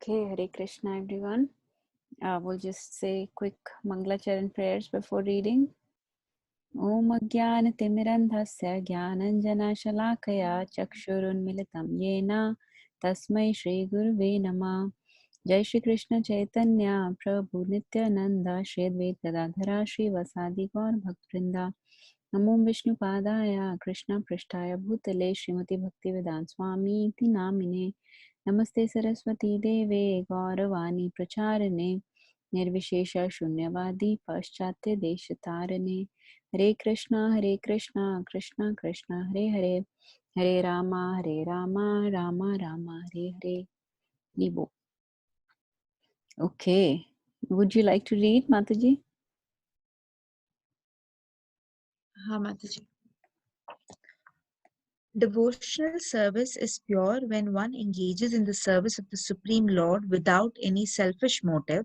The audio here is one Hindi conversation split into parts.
Okay, Hare Krishna everyone. We'll just say quick Mangalacharan prayers before reading. Om Ajnanatimirandhasya Jnananjanashalakaya Chakshurunmilitam Yena Tasmai Shri Gurve Namah. Jai Shri Krishna Chaitanya Prabhu Nityananda Shri Advaita Gadadhara Shri Vasadi Gaur Bhaktvrinda. Namo Vishnu Padaya Krishna Prishtaya Bhutale Srimati Bhaktivedanta Swami Iti Namine. नमस्ते सरस्वती देवे गौरवाणी प्रचारणे निर्विशेष शून्यवादी पाश्चात्य देश तारणे हरे Krishna Krishna Krishna Hare Hare Hare Rama Rama Rama Hare Hare. Nibo. Okay, would you like to read, Mataji? हाँ माताजी. Devotional service is pure when one engages in the service of the Supreme Lord without any selfish motive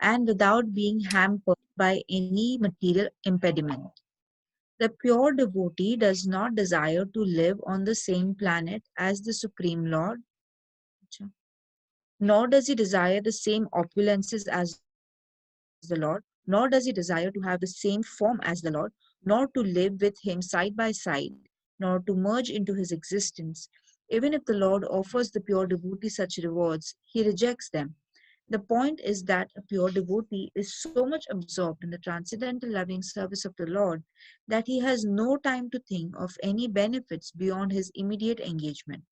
and without being hampered by any material impediment. The pure devotee does not desire to live on the same planet as the Supreme Lord, nor does he desire the same opulences as the Lord, nor does he desire to have the same form as the Lord, nor to live with him side by side, nor to merge into his existence. Even if the Lord offers the pure devotee such rewards, he rejects them. The point is that a pure devotee is so much absorbed in the transcendental loving service of the Lord that he has no time to think of any benefits beyond his immediate engagement.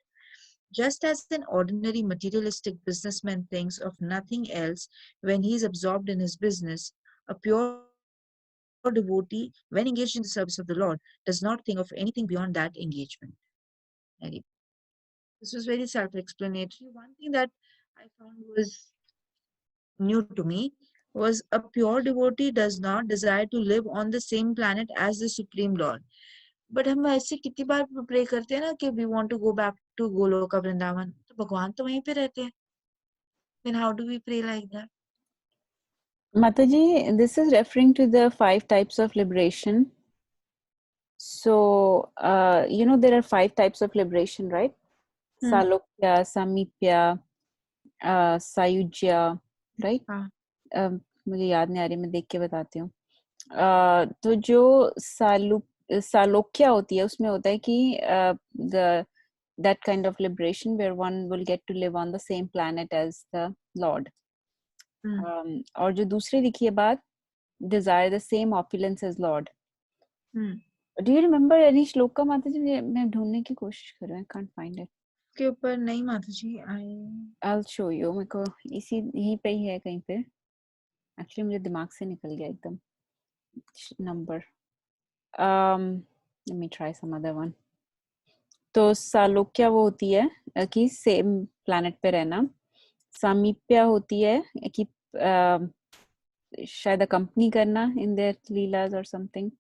Just as an ordinary materialistic businessman thinks of nothing else when he is absorbed in his business, a pure devotee, when engaged in the service of the Lord, does not think of anything beyond that engagement. Very- This was very self explanatory. One thing that I found was new to me was a pure devotee does not desire to live on the same planet as the Supreme Lord. But हम ऐसे कितनी बार प्रे करते हैं ना कि we want to go back to Goloka Vrindavan, तो भगवान तो वहीं पे रहते हैं. Then how do we pray like that? Mataji, this is referring to the 5 types of liberation. So, there are 5 types of liberation, right? Salokya, Samipya, Sayujya, right? हाँ. मुझे याद नहीं आ रही, मैं देख के बताती हूँ. तो जो सालोक्या होती है उसमें होता है कि that kind of liberation where one will get to live on the same planet as the Lord. और जो दूसरी लिखी है बात, desire the same opulence as Lord. Do you remember any shloka माता जी? मैं ढूंढने की कोशिश कर रहा हूँ, I can't find it. के ऊपर नहीं माता जी. I'll show you. मेरे को इसी यहीं पे ही है कहीं पे. Actually मुझे दिमाग से निकल गया एकदम number. Let me try some other one. तो सालोक्या वो होती है कि सेम प्लैनेट पे रहना. सामीप्या होती है कि शायद कंपनी करना इन देयर लीलाज और समथिंग.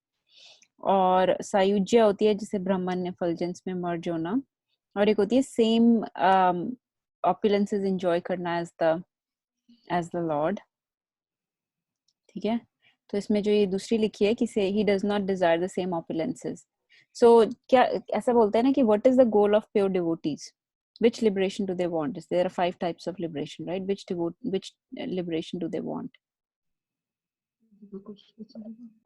और सायुज्या होती है जिसे ब्रह्मण्य फलजेंस में मर्ज होना. और एक होती है सेम ऑपुलेंसेस एंजॉय करना एज द लॉर्ड. ठीक है. तो इसमें जो ये दूसरी लिखी है कि से he does not desire the same opulences. So क्या ऐसा बोलते हैं ना कि what is the goal of pure devotees, which liberation do they want? There are 5 types of liberation, right? Which liberation do they want?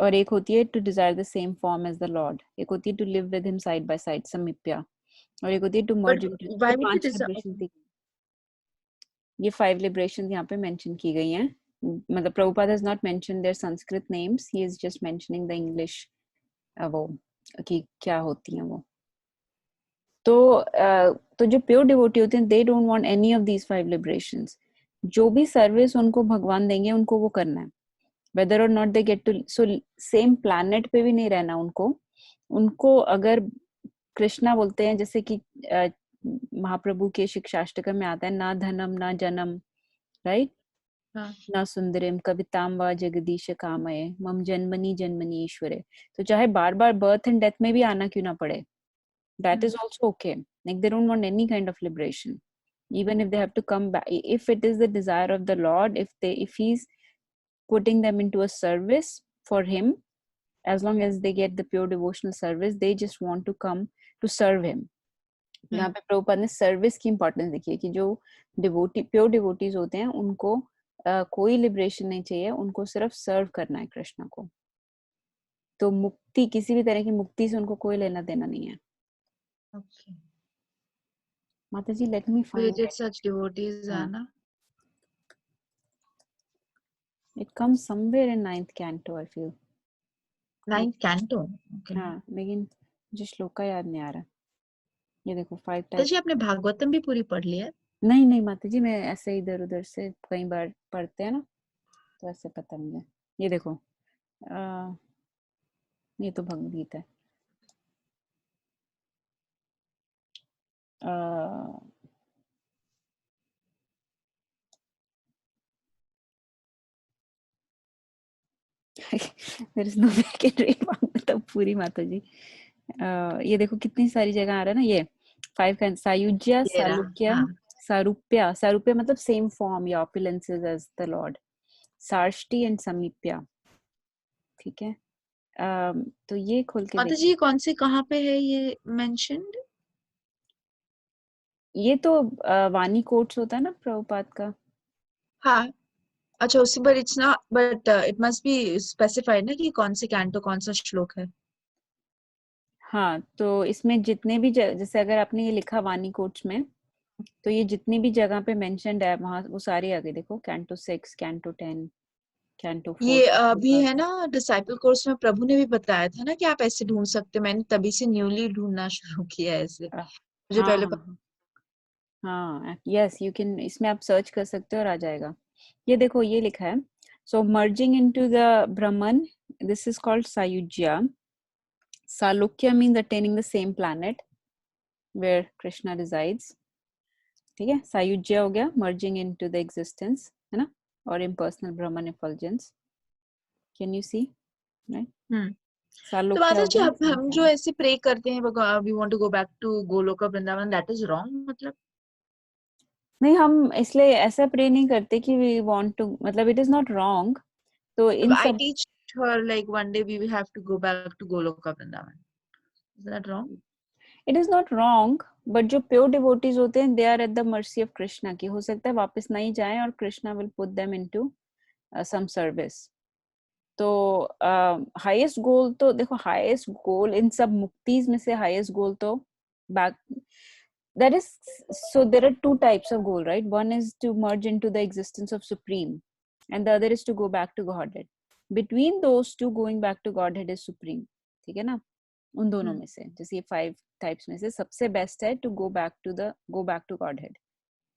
और एक होती है to desire the same form as the Lord. एक होती है to live with him side by side, samipya. और एक होती है to merge into. why ये would 5 liberation थी. ये 5 liberation यहाँ पे mention की गई हैं. मतलब Prabhupada has not mentioned their Sanskrit names. He is just mentioning the English वो कि क्या होती हैं वो. तो जो प्योर डिवोटी होते हैं, they don't want any of these 5 liberations. जो भी सर्विस उनको भगवान देंगे उनको वो करना है, whether or not they get to. So same planet पे भी नहीं रहना उनको अगर कृष्णा बोलते हैं, जैसे कि महाप्रभु के शिक्षाष्टकम में आता है, ना धनम ना जन्म, राइट, ना सुंदरिम कविताम व जगदीश कामये मम जन्मनी जन्मनी ईश्वरे. तो चाहे बार बार बर्थ एंड डेथ में भी आना क्यों ना पड़े, that is also okay. Like they don't want any kind of liberation, even if they have to come back. If it is the desire of the Lord, if he's putting them into a service for him, as long as they get the pure devotional service, they just want to come to serve him. यहाँ पे प्रभुपाद ने सर्विस की इंपॉर्टेंस देखी है कि जो प्योर डिवोटीज होते हैं उनको कोई लिबरेशन नहीं चाहिए, उनको सिर्फ सर्व करना है कृष्ण को। तो मुक्ति, किसी भी तरह की मुक्ति से उनको कोई लेना देना नहीं है। Okay. माता जी, let me find Created such devotees, हाँ, Anna. It comes somewhere in 9th canto I feel. 9th canto. Okay. हाँ, लेकिन मुझे श्लोक का याद नहीं आ रहा। ये देखो 5 तो जी टाइप्स। आपने भागवतम भी पूरी पढ़ ली है? नहीं नहीं माता जी, मैं ऐसे इधर उधर से कई बार पढ़ते हैं ना, तो ऐसे पता मुझे। ये देखो, आ, ये तो भगवद गीता है। आ, there is no way I can read Bhagavatam पूरी माता जी। ये देखो कितनी सारी जगह आ रहा है ना, ये 5 का सायुज्य, ये रहा, सालुक्य, हाँ। सारूप्य। सारूप्य मतलब सेम फॉर्म या opulences as the Lord, सार्ष्टी एंड समीप्या। ठीक है, तो ये खोल के माता देख। जी कौन से कहाँ पे है ये मेंशन्ड? ये तो वाणी कोट्स होता है ना प्रभुपाद का। हाँ, अच्छा उसी, पर it's not, but it must be specified ना कि कौन से कैंटो कौन सा श्लोक है। हाँ, तो इसमें जितने भी जैसे अगर आपने ये लिखा वाणी कोट्स में, तो ये जितनी भी जगह पे मेंशन्ड है वहां वो सारी आगे देखो, कैंटो 6, कैंटो 10, कैंटो 4 ये का अभी प्रभुपाद। है ना, डिसाइपल कोर्स में प्रभु ने भी बताया था ना कि आप ऐसे ढूंढ सकते हो। मैंने तभी से न्यूली ढूंढना शुरू किया है ऐसे। मुझे हाँ पहले हाँ हाँ, यस यू कैन, इसमें आप सर्च कर सकते हो और आ जाएगा। ये देखो ये लिखा है, so merging into the Brahman, this is called सायुज्या। सालोक्य means attaining the same planet where Krishna resides। ठीक है, सायुज्य हो गया मर्जिंग इनटू द एग्जिस्टेंस, है ना, और impersonal Brahman effulgence. Can you see, right? Hmm. तो सालोक्य माता हो जी गया सेम हम जो planet। ऐसे प्रे करते हैं, we want to go back to Goloka Vrindavan, that is wrong मतलब? नहीं, हम इसलिए ऐसा प्रे नहीं करते कि वी वांट टू, मतलब इट इज नॉट रॉन्ग। तो इन I सब, teach her like one day we will have to go back to Goloka Vrindavan. Is that wrong? It is not wrong, but जो प्योर डिवोटीज होते हैं they are at the mercy of Krishna, की हो सकता है वापस नहीं जाएं और Krishna will put them into some service. तो हाईएस्ट गोल तो देखो, हाईएस्ट गोल इन सब मुक्तिज में से हाईएस्ट गोल तो back, that is, so there are two types of goal, right? One is to merge into the existence of supreme, and the other is to go back to godhead. Between those two, going back to godhead is supreme। ठीक है ना, उन दोनों Hmm. में से जैसे ये 5 टाइप्स में से सबसे बेस्ट है to go back to Godhead,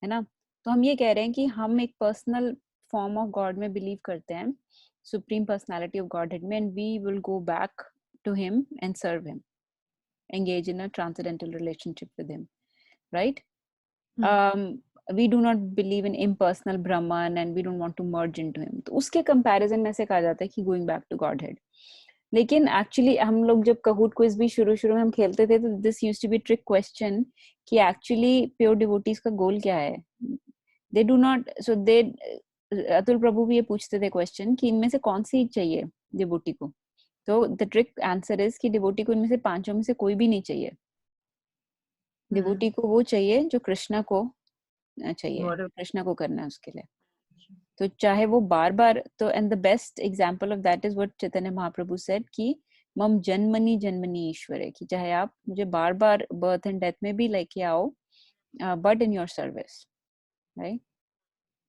है ना। तो हम ये कह रहे हैं कि हम एक पर्सनल फॉर्म ऑफ गॉड में बिलीव करते हैं, सुप्रीम पर्सनालिटी ऑफ गॉडहेड में, and we will go back to him and serve him, engage in a transcendental relationship with him, right? Hmm. We do not believe in impersonal Brahman and we don't want to merge into him। तो उसके कंपैरिजन में से कहा जाता है कि going back to Godhead. लेकिन एक्चुअली हम लोग जब कहूट क्विज भी शुरू शुरू में हम खेलते थे, तो this used to be trick question कि एक्चुअली प्योर डिवोटीज का गोल क्या है। They do not, so they, Atul Prabhu भी ये पूछते थे क्वेश्चन कि इनमें से कौन सी चाहिए डिवोटी को। तो द ट्रिक आंसर इज कि डिवोटी को इनमें से पांचों में से कोई भी नहीं चाहिए। Hmm. डिवोटी को वो चाहिए जो कृष्णा को चाहिए, What a कृष्णा को करना है उसके लिए। तो चाहे वो बार बार, तो and the best example of that is what Chaitanya Mahaprabhu said कि मम जन्मनी जन्मनी ईश्वर है, कि चाहे आप मुझे बार बार बर्थ एंड डेथ में भी लेके आओ, but in your service, right?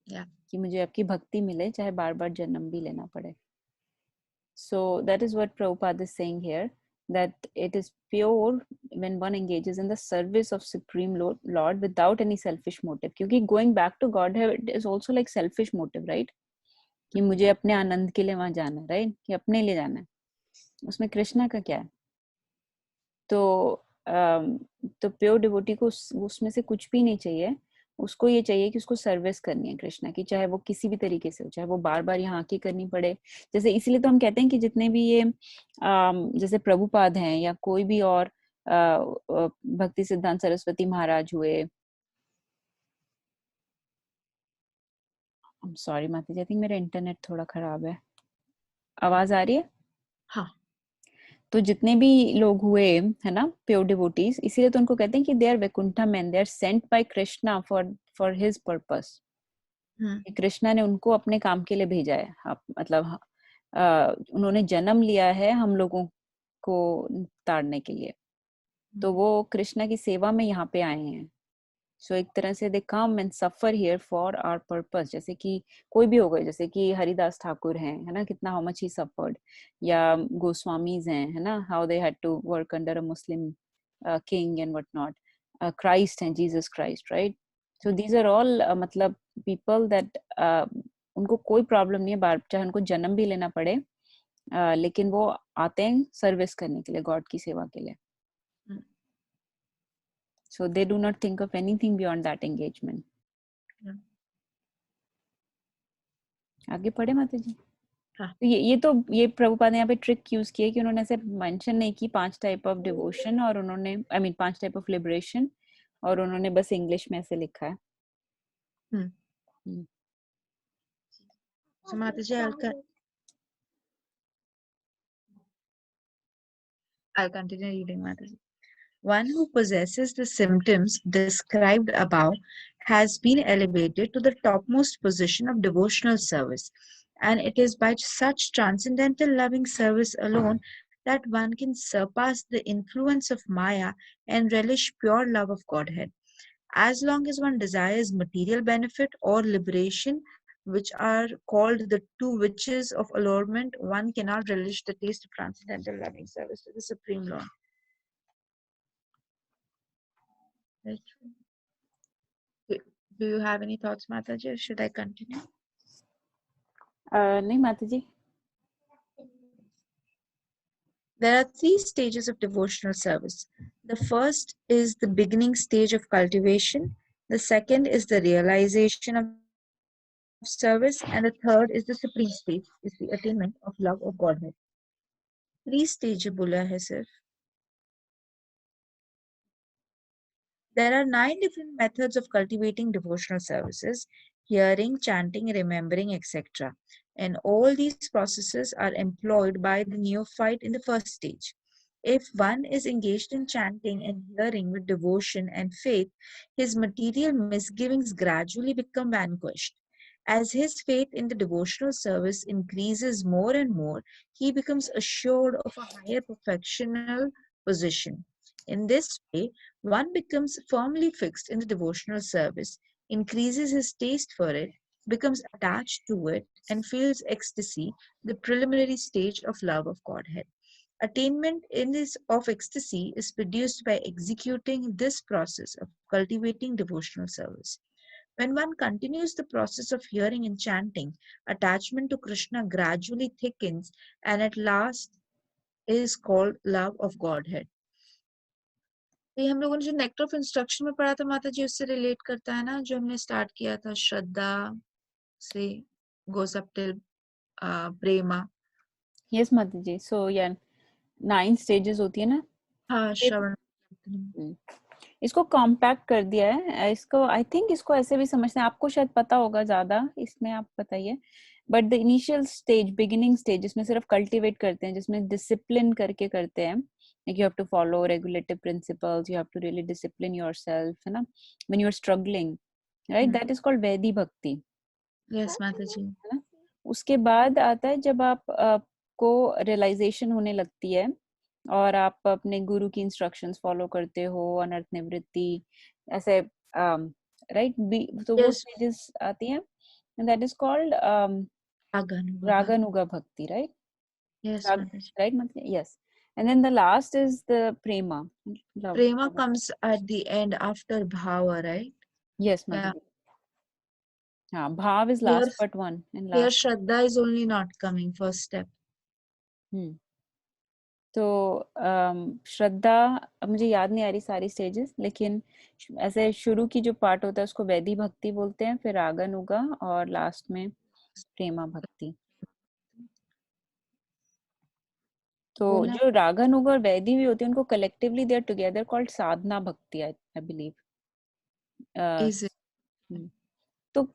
yeah. कि मुझे आपकी भक्ति मिले चाहे बार बार जन्म भी लेना पड़े। So that is what Prabhupada is saying here, that it is pure when one engages in the service of Supreme Lord without any selfish motive. क्योंकि going back to Godhead is also like selfish motive, right? कि मुझे अपने आनंद के लिए वहां जाना है, right? कि अपने लिए जाना है, उसमें कृष्णा का क्या है? तो तो प्योर डिवोटी को उसमें से कुछ भी नहीं चाहिए। उसको ये चाहिए कि उसको सर्विस करनी है कृष्णा की, चाहे वो किसी भी तरीके से हो, चाहे वो बार बार यहाँ आके करनी पड़े। जैसे इसीलिए तो हम कहते हैं कि जितने भी ये जैसे प्रभुपाद हैं या कोई भी और भक्ति सिद्धांत सरस्वती महाराज हुए, सॉरी माता जी, आई थिंक मेरा इंटरनेट थोड़ा खराब है। आवाज आ रही है? हाँ। तो जितने भी लोग हुए है ना प्योर डिवोटीज, इसीलिए तो उनको कहते हैं कि they are Vaikuntha man, they are sent by Krishna for his purpose. Krishna ने उनको अपने काम के लिए भेजा है। मतलब उन्होंने जन्म लिया है हम लोगों को ताड़ने के लिए, तो वो कृष्णा की सेवा में यहाँ पे आए हैं। सो एक तरह से they come and suffer here for our purpose. जैसे कि कोई भी हो गए, जैसे कि हरिदास ठाकुर हैं, है ना, कितना हाउ मच ही सफर्ड, या गोस्वामीज हैं, है ना, how they had to work under a Muslim king and what not. Christ and Jesus Christ, right. So these are all मतलब पीपल दैट उनको कोई प्रॉब्लम नहीं है बार चाहे उनको जन्म भी लेना पड़े, लेकिन वो आते हैं सर्विस करने के लिए, गॉड की सेवा के लिए। So they do not think of anything beyond that engagement. आगे पढ़े माता जी। हाँ। तो ये प्रभुपाद ने यहाँ पे ट्रिक यूज की है कि उन्होंने ऐसे मेंशन नहीं की 5 टाइप ऑफ डिवोशन, और उन्होंने 5 टाइप ऑफ लिबरेशन, और उन्होंने बस इंग्लिश में ऐसे लिखा है। So Mataji, I'll continue reading, Mataji. One who possesses the symptoms described above has been elevated to the topmost position of devotional service, and it is by such transcendental loving service alone that one can surpass the influence of Maya and relish pure love of Godhead. As long as one desires material benefit or liberation, which are called the two witches of allurement, one cannot relish the taste of transcendental loving service to the Supreme Lord. Right. Do you have any thoughts, Mataji, or should I continue? नहीं माता जी। There are 3 stages of devotional service. The first is the beginning stage of cultivation. The second is the realization of service. And the third is the supreme stage, is the attainment of love of Godhead. 3 stages बोला है सिर्फ. There are 9 different methods of cultivating devotional services: hearing, chanting, remembering, etc. And all these processes are employed by the neophyte in the first stage. If one is engaged in chanting and hearing with devotion and faith, his material misgivings gradually become vanquished. As his faith in the devotional service increases more and more, he becomes assured of a higher perfectional position. In this way, one becomes firmly fixed in the devotional service, increases his taste for it, becomes attached to it, and feels ecstasy, the preliminary stage of love of Godhead. Attainment in this of ecstasy is produced by executing this process of cultivating devotional service. When one continues the process of hearing and chanting, attachment to Krishna gradually thickens and at last is called love of Godhead. ये हम लोगों ने जो नेक्टर ऑफ इंस्ट्रक्शन में पढ़ा था माता जी, उससे रिलेट करता है ना, जो हमने स्टार्ट किया था श्रद्धा से गोes up till प्रेमा. यस माता जी। सो या 9 स्टेजेस होती है ना। हाँ, श्रवण. इसको कॉम्पैक्ट कर दिया है। इसको आई थिंक इसको ऐसे भी समझते हैं, आपको शायद पता होगा ज्यादा, इसमें आप बताइए। But the initial stage, beginning stage, जिसमें सिर्फ कल्टीवेट करते हैं, जिसमें डिसिप्लिन करके करते हैं, like you have to follow regulative principles, you have to really discipline yourself, है ना, when you're struggling, right, that is called Vaidi भक्ति। यस माता जी. है ना। उसके बाद आता है जब आपको रियलाइजेशन होने लगती है और आप अपने गुरु की इंस्ट्रक्शंस फॉलो करते हो, अनर्थ निवृत्ति, ऐसे राइट, तो वो यस. स्टेजेस आती हैं, and that is called raganuga bhakti, right. Yes माता जी. राइट, मतलब yes. And then the last is the prema, Prema comes at the end after bhava, right? Yes Yeah. मतलब, हाँ, bhava is Here, last but one and here last. Shraddha is only not coming first step. तो श्रद्धा, अब मुझे याद नहीं आ रही सारी स्टेजेस, लेकिन ऐसे शुरू की जो पार्ट होता है उसको वैदी भक्ति बोलते हैं, फिर रागानुगा, और लास्ट में प्रेमा भक्ति। तो बोला. जो रागानुगा और वैदी भी होती है, उनको collectively they are together called sadhana bhakti, I believe. Is it? तो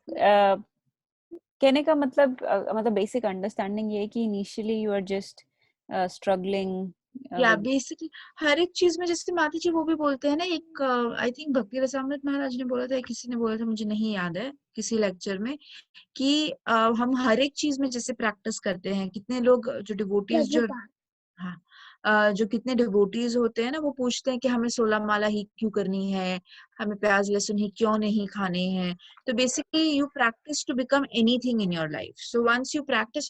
कहने का मतलब बेसिक अंडरस्टैंडिंग ये है कि initially you are just struggling या बेसिकली हर एक चीज में, जैसे माता जी वो भी बोलते हैं ना, एक आई थिंक भक्ति रसामृत महाराज ने बोला था, किसी ने बोला था, मुझे नहीं याद है, किसी लेक्चर में, कि हम हर एक चीज में जैसे प्रैक्टिस करते हैं, कितने लोग जो डिवोटीज जो, हाँ, जो कितने डिवोटीज होते हैं ना, वो पूछते हैं कि हमें 16 माला ही क्यों करनी है, हमें प्याज लहसुन ही क्यों नहीं खाने हैं। तो basically you practice to become anything in your life. So once you practice,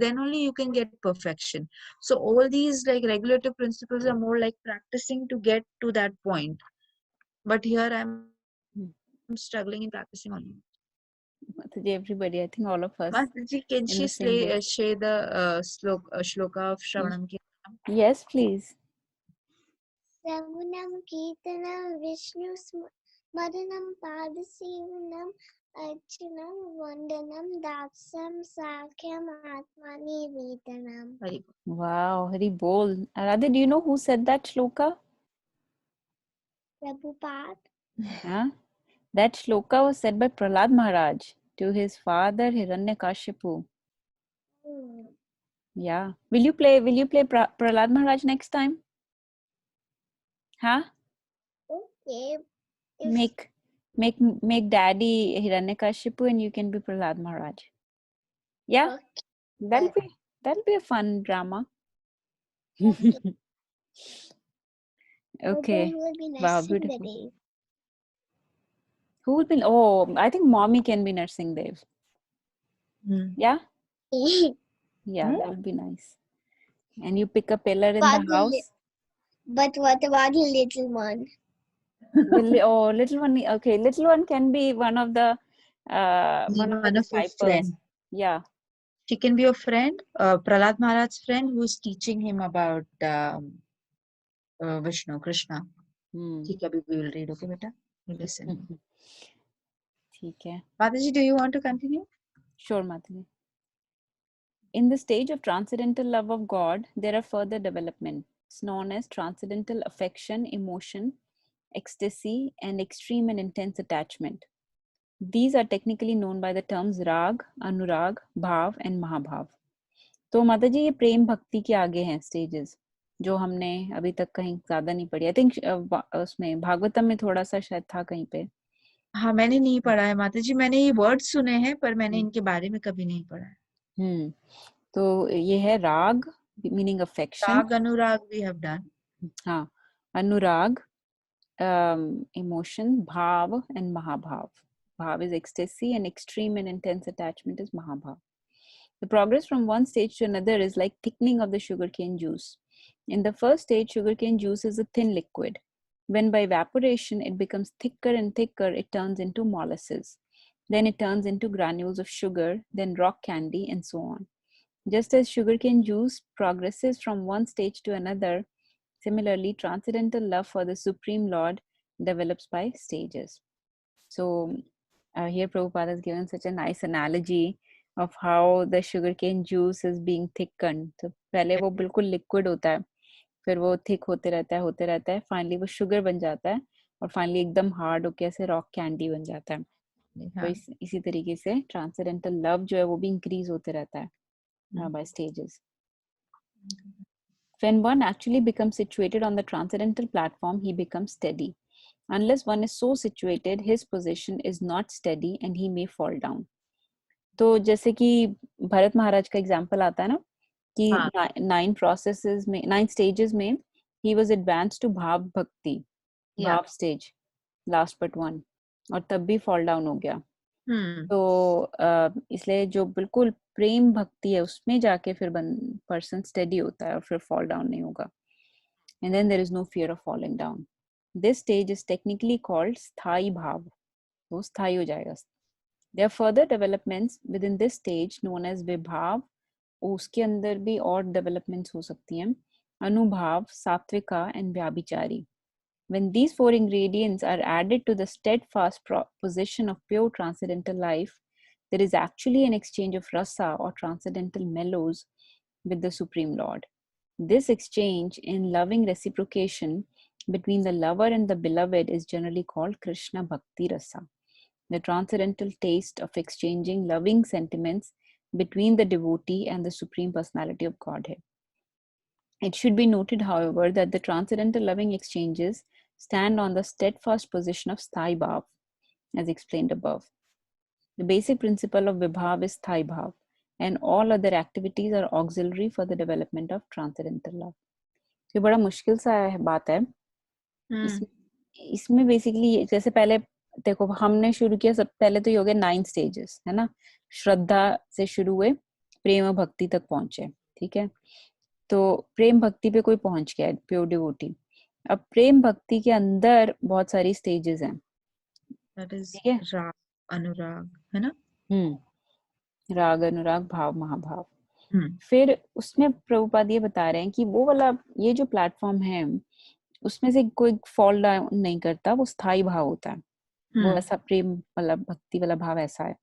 then only you can get perfection. So all these like regulative principles are more like practicing to get to that point. But here I'm struggling in practicing only. Mataji, everybody, I think all of us Mataji, can in she the same boat. share the shloka of Shravanam Kirtanam? Yes, please. Ragunam Kirtanam Vishnu Smaranam Padasevanam Archanam Vandanam Dapsam Sakyam Atmani Vedanam. Very good. Wow, very bold. Radha, do you know who said that shloka? Prabhupada. Huh? That shloka was said by Prahlad Maharaj to his father Hiranyakashipu. Yeah. Will you play Prahlad Maharaj next time? Huh? Okay. Make daddy Hiranyakashipu and you can be Prahlad Maharaj. Yeah? Okay. That'll be a fun drama. Okay. Who will be Wow, nursing the beautiful. day? Who will be? Oh, I think mommy can be nursing Dev. Yeah? Yeah, that would be nice. And you pick a pillar in the house. But what about the little one? Little one. Okay, little one can be one of the disciples. Friend. Yeah. She can be your friend, Prahlad Maharaj's friend, who's teaching him about Vishnu, Krishna. ठीक है, we will read, okay, beta? You listen. ठीक है. Mataji, do you want to continue? Sure, Mataji. In the stage of transcendental love of God, there are further developments known as transcendental affection, emotion, ecstasy, and extreme and intense attachment. These are technically known by the terms rag, anurag, bhav, and mahabhav. तो माता जी ये प्रेम भक्ति के आगे हैं स्टेजेस जो हमने अभी तक कहीं ज्यादा नहीं पढ़ी. आई थिंक उसमें भागवतम में थोड़ा सा शायद था कहीं पे. हाँ, मैंने नहीं पढ़ा है माता जी, मैंने ये वर्ड सुने हैं पर मैंने इनके बारे में कभी नहीं पढ़ा है. तो ये है राग मीनिंग अफेक्शन. राग अनुराग we have done. हाँ, अनुराग emotion, bhav and mahabhav. Bhav is ecstasy and extreme and intense attachment is mahabhav. The progress from one stage to another is like thickening of the sugarcane juice. In the first stage, sugarcane juice is a thin liquid. When by evaporation it becomes thicker and thicker, it turns into molasses. Then it turns into granules of sugar, then rock candy, and so on. Just as sugarcane juice progresses from one stage to another, similarly, transcendental love for the Supreme Lord develops by stages. So, here Prabhupada has given such a nice analogy of how the sugarcane juice is being thickened. तो पहले वो बिल्कुल liquid होता है, फिर वो thick होते रहता है, finally वो sugar बन जाता है, और finally एकदम hard होके ऐसे rock candy बन जाता है. तो इसी तरीके से transcendental love जो है वो भी increase होते रहता है by stages. When one actually becomes situated on the transcendental platform, he becomes steady. Unless one is so situated, his position is not steady and he may fall down. तो जैसे कि भरत महाराज का एग्जाम्पल आता है ना कि 9 processes में 9 stages में he was advanced to भाव भक्ति, भाव stage, last but one, और तब भी fall down हो गया. तो इसलिए जो बिल्कुल प्रेम भक्ति है उसमें जाके फिर पर्सन स्टेडी होता है और फिर फॉल डाउन नहीं होगा. And then there is no fear of falling down. This stage is technically called स्थायी भाव. वो स्थायी हो जाएगा. There are further developments within this stage known as विभाव. उसके अंदर भी और developments हो सकती हैं. अनुभाव, सात्विका and व्याभिचारी. When these 4 ingredients are added to the steadfast position of pure transcendental life, there is actually an exchange of rasa or transcendental mellows with the Supreme Lord. This exchange in loving reciprocation between the lover and the beloved is generally called Krishna Bhakti Rasa, the transcendental taste of exchanging loving sentiments between the devotee and the Supreme Personality of Godhead. It should be noted, however, that the transcendental loving exchanges stand on the steadfast position of sthai bhav, as explained above. The basic principle of vibhav is sthai bhav, and all other activities are auxiliary for the development of transcendental love. ये बड़ा मुश्किल सा बात है. इसमें बेसिकली जैसे पहले देखो हमने शुरू किया, सब पहले तो ये हो गया 9 स्टेजेस है ना. श्रद्धा से शुरू हुए, प्रेम भक्ति तक पहुंचे. ठीक है, तो प्रेम भक्ति पे कोई पहुंच गया है, प्योर डिवोटी. अब प्रेम भक्ति के अंदर बहुत सारी स्टेजेस हैं. ठीक है, राग अनुराग है ना. राग अनुराग भाव महाभाव. फिर उसमें प्रभुपाद ये बता रहे हैं कि वो वाला ये जो प्लेटफॉर्म है उसमें से कोई फॉल डाउन नहीं करता, वो स्थायी भाव होता है. वो ऐसा प्रेम वाला भक्ति वाला भाव ऐसा है.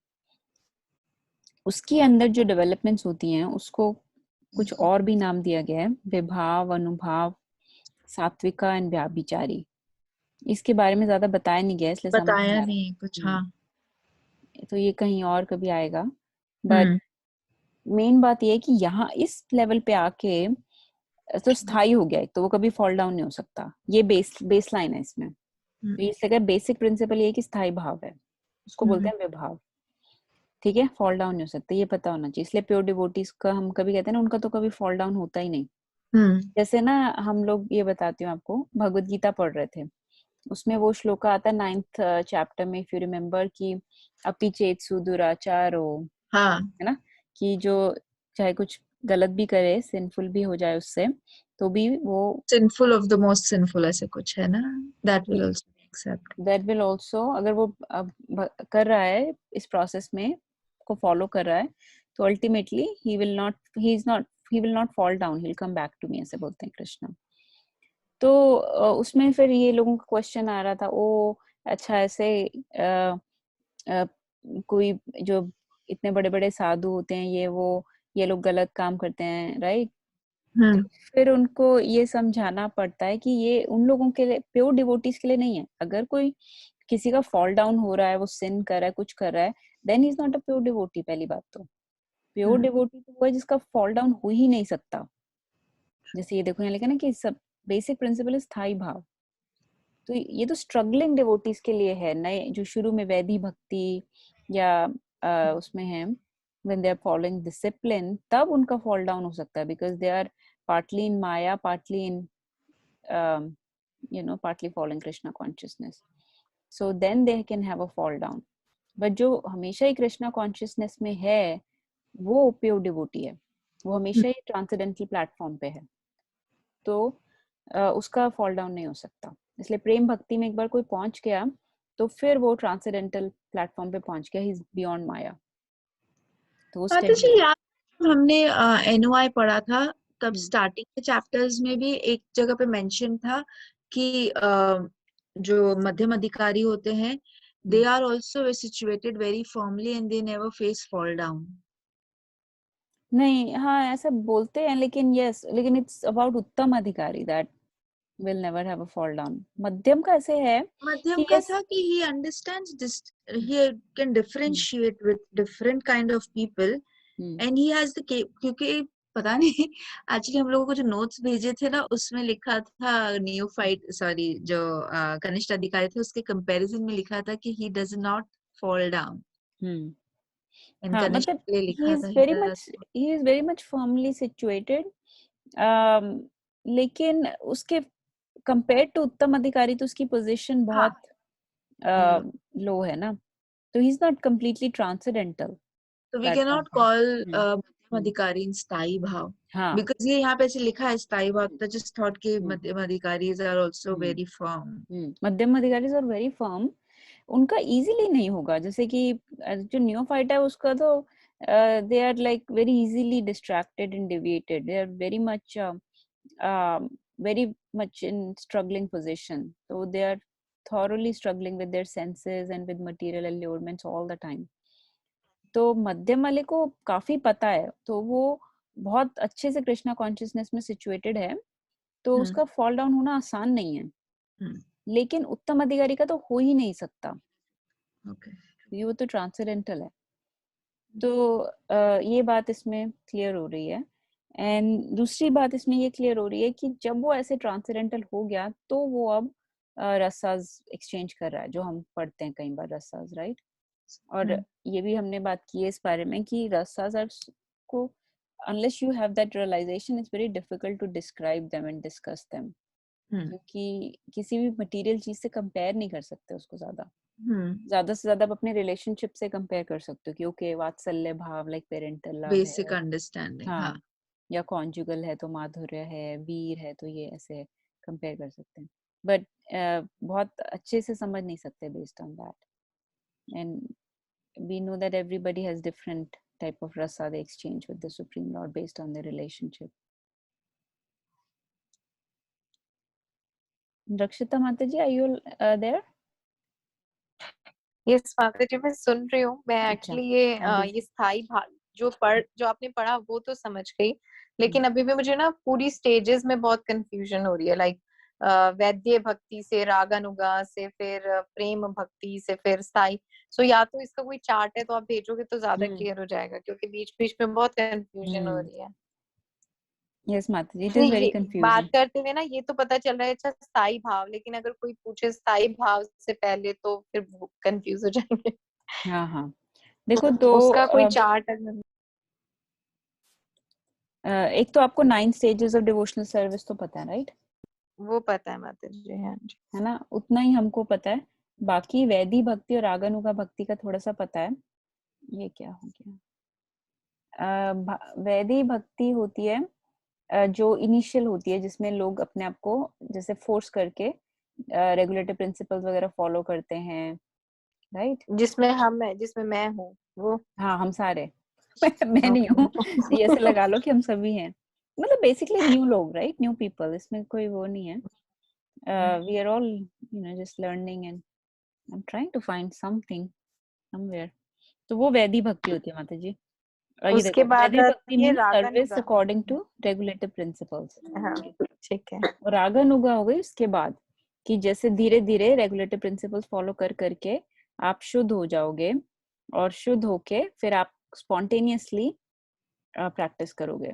उसके अंदर जो डेवलपमेंट्स होती हैं उसको कुछ और भी नाम दिया गया है, विभाव, अनुभाव, सात्विका एंड व्याभिचारी. इसके बारे में ज्यादा बताया नहीं गया, इसलिए बताया नहीं कुछ. हाँ, तो ये कहीं और कभी आएगा. बट मेन बात ये है कि यहाँ इस लेवल पे आके तो स्थायी हो गया, तो वो कभी फॉल डाउन नहीं हो सकता. ये बेस लाइन है इसमें. तो इसलिए बेसिक प्रिंसिपल ये है कि स्थायी भाव है, उसको बोलते हैं विभाव. ठीक है, फॉल डाउन नहीं हो सकता, ये पता होना चाहिए. इसलिए प्योर डिवोटीज का हम कभी कहते हैं ना, उनका तो कभी फॉल डाउन होता ही नहीं. जैसे ना हम लोग, ये बताती हूँ आपको, भगवत गीता पढ़ रहे थे, उसमें वो श्लोक आता है 9th चैप्टर में, इफ यू रिमेम्बर, कि अपि चेत सुदुराचारो, है ना, कि जो चाहे कुछ गलत भी करे, सिंफुल भी हो जाए उससे, तो भी वो sinful of the most sinful ऐसे कुछ है ना, that will also accept. That will also, अगर वो कर रहा है इस प्रोसेस में को फॉलो कर रहा है, तो ultimately he will not fall down, he will come back to me, ऐसे बोलते हैं कृष्ण. तो उसमें फिर ये लोगों का क्वेश्चन आ रहा था, ओ अच्छा ऐसे कोई जो इतने बड़े बड़े साधु होते हैं, ये लोग गलत काम करते हैं, राइट. तो फिर उनको ये समझाना पड़ता है कि ये उन लोगों के लिए, प्योर डिवोटीज के लिए नहीं है. अगर कोई किसी का फॉल डाउन हो रहा है, वो सिन कर रहा है, कुछ कर रहा है, then is not a pure devotee. पहली बात तो प्योर डिवोटी तो वो है जिसका फॉल डाउन हो ही नहीं सकता. जैसे ये देखो यहाँ लिखा ना कि सब बेसिक प्रिंसिपल इज स्थायी भाव. तो ये तो स्ट्रगलिंग डिवोटीज के लिए है, नए जो शुरू में वैधि भक्ति या उसमें है, when they are following discipline, तब उनका fall down हो सकता है, because they are partly in Maya, partly in partly following Krishna consciousness, so then they can have a fall down. But जो हमेशा ही Krishna consciousness में है, वो pure devotee है, वो हमेशा ही ट्रांसेंडेंटल प्लेटफॉर्म पे है, तो उसका फॉल डाउन नहीं हो सकता. इसलिए प्रेम भक्ति में एक बार कोई पहुंच गया, तो फिर वो ट्रांसेंडेंटल प्लेटफॉर्म पे पहुंच गया, ही इज बियॉन्ड माया. तो हमने एनओआई पढ़ा था, तब स्टार्टिंग के चैप्टर्स में भी एक जगह पे मेंशन था कि जो मध्यम अधिकारी होते हैं, they are also situated very firmly and they never face fall down. नहीं, हाँ ऐसा बोलते हैं, लेकिन लेकिन इट्स अबाउट उत्तम अधिकारी, that will never have a fall down. मध्यम का ऐसे है, मध्यम का था कि he understands this, he can differentiate with different kind of people and he has the क्योंकि पता नहीं एक्चुअली हम लोगों को जो नोट्स भेजे थे ना, उसमें लिखा था जो कनिष्ठ अधिकारी थे, उसके कंपैरिजन में लिखा था कि he does not fall down. हाँ, मतलब he is very much firmly situated, लेकिन उसके कंपेयर टू उत्तम अधिकारी तो उसकी पोजीशन बहुत लो है ना, तो he is not completely transcendental. So we cannot call मध्यम अधिकारी in स्थायी भाव, because ये यहाँ पे ऐसे लिखा है स्थायी भाव, तो just thought कि मध्यम अधिकारी are also very firm. मध्यम अधिकारी are very firm. उनका इजीली नहीं होगा, जैसे कि जो न्यूफाइट है उसका तो they are like very easily distracted and deviated. They are very much in struggling position, so they are thoroughly struggling with their senses and with material allurements all the time. तो मध्यम वाले को काफी पता है, तो वो बहुत अच्छे से कृष्णा कॉन्शियसनेस में सिचुएटेड है, तो उसका फॉल डाउन होना आसान नहीं है. लेकिन उत्तम अधिकारी का तो हो ही नहीं सकता, ये वो तो ट्रांसेंडेंटल है. तो ये बात इसमें क्लियर हो रही है. एंड दूसरी बात इसमें ये क्लियर हो रही है कि जब वो ऐसे ट्रांसेंडेंटल हो गया तो वो अब रसास एक्सचेंज कर रहा है, जो हम पढ़ते हैं कई बार रसास, राइट? और ये भी हमने बात की है इस बारे में कि रसास आर को unless you have that realization it's very difficult to describe them and discuss them, क्योंकि किसी भी मटेरियल चीज से कंपेयर नहीं कर सकते उसको ज्यादा से ज्यादा आप अपने रिलेशनशिप से कंपेयर कर सकते हो कि ओके वात्सल्य भाव लाइक पेरेंटल लव बेसिक है, अंडरस्टैंडिंग। हाँ, हाँ, या कॉन्जुगल है तो माधुर्य है, वीर है तो ये ऐसे कंपेयर कर सकते हैं, बट बहुत अच्छे से समझ नहीं सकते based on that. And we know that everybody has different type of rasa they exchange with the Supreme Lord based on their relationship. Rakshita Mataji, are you there? Yes माता जी मैं सुन रही हूँ। मैं अच्छा, एक्चुअली अभी ये स्थाई भाव जो आपने पढ़ा वो तो समझ गई, लेकिन अभी भी मुझे ना पूरी स्टेजेस में बहुत कंफ्यूजन हो रही है। लाइक वैद्य भक्ति से, रागानुगा से, फिर प्रेम भक्ति से, फिर स्थाई। सो या तो इसका कोई चार्ट है तो आप भेजोगे तो ज्यादा क्लियर हो जाएगा, क्योंकि बीच बीच में बहुत कंफ्यूजन हो रही है। yes Mataji, it तो is very ये बात confusing. करते हुए ना ये तो पता चल रहा है अच्छा स्थाई भाव, लेकिन अगर कोई पूछे स्थाई भाव से पहले तो फिर कंफ्यूज हो जाएंगे। हाँ हाँ, देखो दो उसका कोई चार्ट अगर एक तो आपको 9 stages of devotional service तो पता है, राइट? वो पता है माता जी। हाँ जी, है ना, उतना ही हमको पता है। बाकी वैदी भक्ति और रागानुगा भक्ति का थोड़ा सा पता है। ये क्या हो गया? वैदी भक्ति होती है जो इनिशियल होती है, जिसमें लोग अपने आप को जैसे फोर्स करके रेगुलेटरी प्रिंसिपल्स वगैरह फॉलो करते हैं, राइट? जिसमें मैं हूँ वो। हाँ, हम सारे मैं नहीं हूँ, ये ऐसे लगा लो कि हम सभी हैं, मतलब बेसिकली न्यू लोग, राइट? न्यू पीपल, इसमें कोई वो नहीं है। We are all just learning and I am trying to find something somewhere. तो वो वैदी भक्ति होती है माता जी। ये उसके देखो, बाद वैदिक भक्ति आती है means service raganuga. According to regulative principles. हाँ ठीक है। और रागानुगा हो गई उसके बाद, कि जैसे धीरे धीरे रेगुलेटिव प्रिंसिपल्स फॉलो कर करके आप शुद्ध हो जाओगे, और शुद्ध होके फिर आप स्पॉन्टेनियसली प्रैक्टिस करोगे।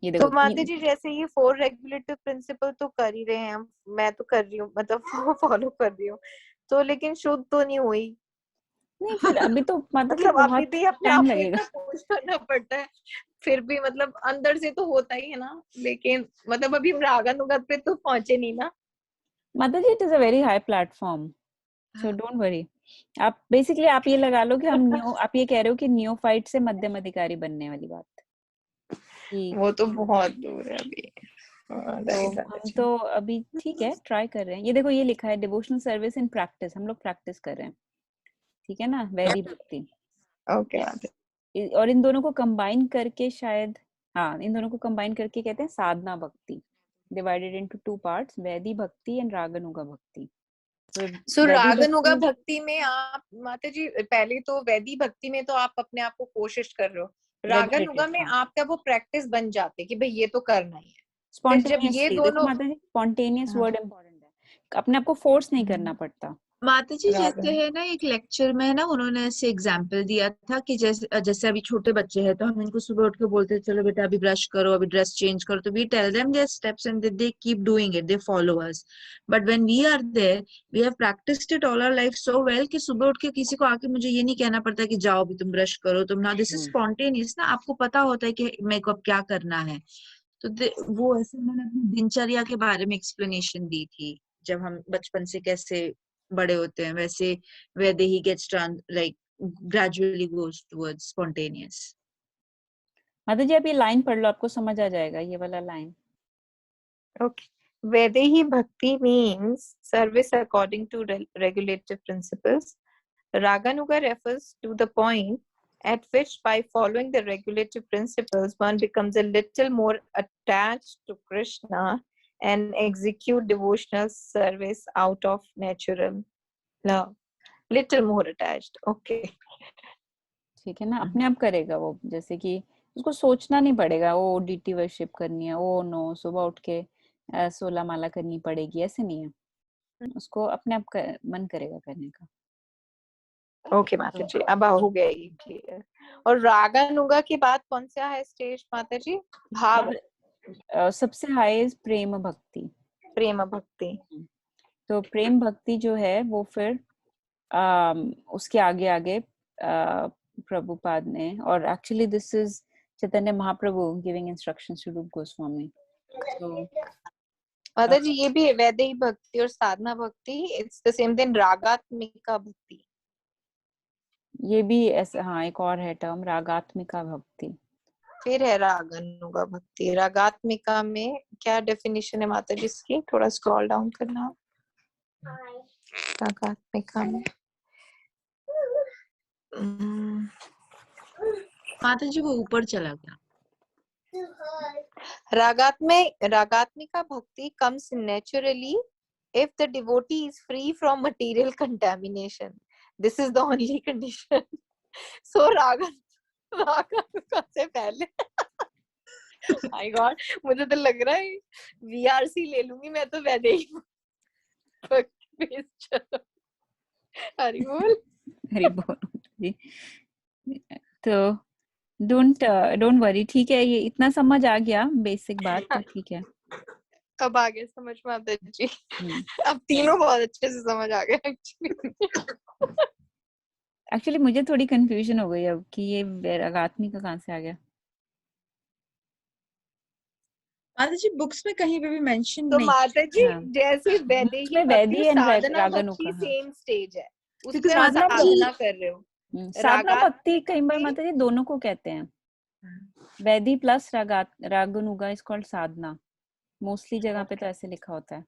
ये तो देखो माता जी जैसे ये 4 रेगुलेटिव प्रिंसिपल तो कर ही रहे हैं हम, मैं तो कर रही हूँ, मतलब फॉलो कर रही हूँ, तो लेकिन शुद्ध तो नहीं हुई। नहीं, फिर अभी तो माता जी मतलब अभी बहुत भी अपने टाइम आप को लगेगा। इतना पुश करना पड़ता है, फिर भी मतलब अंदर से तो होता ही है ना, लेकिन मतलब अभी हम रागानुगा पे तो पहुंचे नहीं ना। माता जी it is a very high platform, so don't worry. आप बेसिकली आप ये लगा लो कि आप ये कह रहे हो कि नियोफाइट से मध्यम अधिकारी बनने वाली बात कि वो तो बहुत दूर है अभी। तो हम तो अभी ठीक है, ट्राई कर रहे हैं। ये देखो, ये लिखा है डिवोशनल सर्विस इन प्रैक्टिस, हम लोग प्रैक्टिस कर रहे हैं, ठीक है ना, वैदी भक्ति। ओके। और इन दोनों को कंबाइन करके शायद, हाँ, इन दोनों को कंबाइन करके कहते हैं साधना भक्ति, डिवाइडेड इनटू 2 पार्ट्स, वैदी भक्ति एंड रागानुगा भक्ति। तो सो वैदी रागानुगा भक्ति भक्ति में आप माता जी पहले तो वैदी भक्ति में तो आप अपने आप को कोशिश कर रहे हो, रेगुलेटेड, रागानुगा में हाँ, आपका वो प्रैक्टिस बन जाते कि भाई ये तो करना ही है। फिर जब ये स्पॉन्टेनियसली। देखो दोनों माता जी, स्पॉन्टेनियस हाँ, वर्ड इम्पोर्टेंट है, अपने आप को फोर्स नहीं करना पड़ता। माता जी जैसे रागन है ना, एक लेक्चर में है ना, उन्होंने ऐसे एग्जाम्पल दिया था कि जैसे जैसे अभी छोटे बच्चे हैं तो हम इनको सुबह उठ के बोलते हैं चलो बेटा अभी ब्रश करो, अभी ड्रेस चेंज करो, तो we tell them their steps and they keep doing it, they follow us. But when we are there we have practised it all our life so well कि सुबह उठ के किसी को आके मुझे ये नहीं कहना पड़ता कि जाओ अभी तुम ब्रश करो, तुम ना, दिस इज स्पॉन्टेनियस ना, आपको पता होता है कि मेरे को अब क्या करना है। तो वो ऐसे उन्होंने अपनी दिनचर्या के बारे में एक्सप्लेनेशन दी थी, जब हम बचपन से कैसे बड़े होते हैं वैसे where he gets like gradually goes towards spontaneous. माता जी आप ये लाइन पढ़ लो, आपको समझ आ जाएगा ये वाला लाइन। ओके। वैदेही भक्ति means service according to regulative principles. Raganuga refers to the point at which by following the regulative principles one becomes a little more attached to Krishna and execute devotional service out of natural love. Little more attached. Okay. ठीक है ना, अपने आप करेगा वो, जैसे कि उसको सोचना नहीं पड़ेगा वो डीटी वर्शिप करनी है, ओ नो सुबह उठ के 16 माला करनी पड़ेगी, ऐसे नहीं है, उसको अपने आप मन करेगा करने का। ओके माता जी, अब हो गया ये क्लियर। और रागानुगा के बाद कौन सा है स्टेज माता जी? भाव, सबसे हाईएस्ट प्रेम भक्ति। प्रेम भक्ति। तो प्रेम भक्ति जो है वो फिर उसके आगे आगे प्रभुपाद ने, और actually this is Chaitanya Mahaprabhu giving instructions to Rupa Goswami. तो माता जी ये भी है वैदेही भक्ति और साधना भक्ति, इट्स द सेम थिंग, रागात्मिका भक्ति। ये भी ऐसा, हाँ, एक और है टर्म रागात्मिका भक्ति। फिर है रागानुगा भक्ति। रागात्मिका में क्या डेफिनेशन है माता जी इसकी? थोड़ा स्क्रॉल डाउन करना। रागात्मिका में माता जी वो ऊपर चला गया। Ragatmika bhakti comes naturally if the devotee is free from material contamination. This is the only condition. So Ragatmika से पहले my God, मुझे तो लग रहा है VRC ले लूंगी मैं तो वैदेही भक्ति। हरि बोल। हरि बोल जी। तो डोंट वरी, ठीक है, ये इतना समझ आ गया बेसिक बात, तो ठीक है। अब आ गया समझ माता जी। अब तीनों बहुत अच्छे से समझ आ गया एक्चुअली मुझे थोड़ी कंफ्यूजन हो गई अब कि ये रागात्मिका कहाँ से आ गया। माता जी बुक्स में कहीं पे भी मेंशन तो नहीं। माता जी हाँ। जैसे वैदेही भक्ति एंड साधना रागानुगा, भक्ति सेम स्टेज है, क्योंकि उसमें आप साधना कर रहे हो। साधना भक्ति कई बार माता जी दोनों को कहते हैं, vaidhi plus raganuga is called sadhana. Mostly जगह पे तो ऐसे लिखा होता है।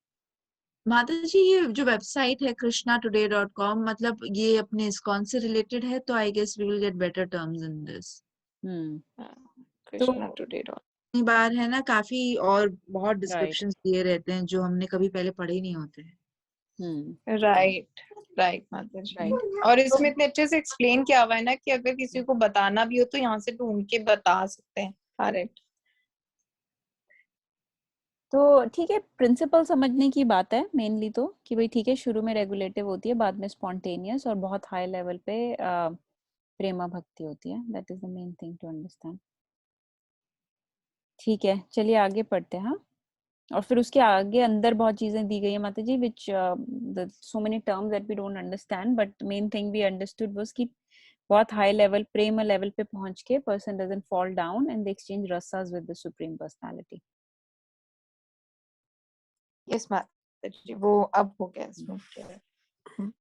माता जी ये जो वेबसाइट है krishnatoday.com, मतलब ये अपने इस्कॉन से रिलेटेड है, तो I guess we will get better terms in this. Krishna today कई बार है ना, काफी और बहुत डिस्क्रिप्शंस दिए रहते हैं जो हमने कभी पहले पढ़े ही नहीं होते हैं। राइट माता जी। और इसमें इतने अच्छे से एक्सप्लेन किया हुआ है ना कि अगर किसी को बताना भी हो तो यहाँ से ढूंढ के बता सकते हैं। करेक्ट। तो ठीक है, प्रिंसिपल समझने की बात है मेनली, तो कि भाई ठीक है, शुरू में रेगुलेटिव होती है, बाद में स्पॉन्टेनियस, और बहुत हाई लेवल पे प्रेमा भक्ति होती है। That is the main thing to understand. ठीक है, चलिए आगे पढ़ते हैं। हाँ, और फिर उसके आगे अंदर बहुत चीजें दी गई है माता जी, which so many terms that we don't understand, but main thing we understood was कि बहुत हाई लेवल प्रेम लेवल पे पहुंच के person doesn't fall down and they exchange rasas with the supreme personality. Yes माता जी, वो अब हो गया इसमें।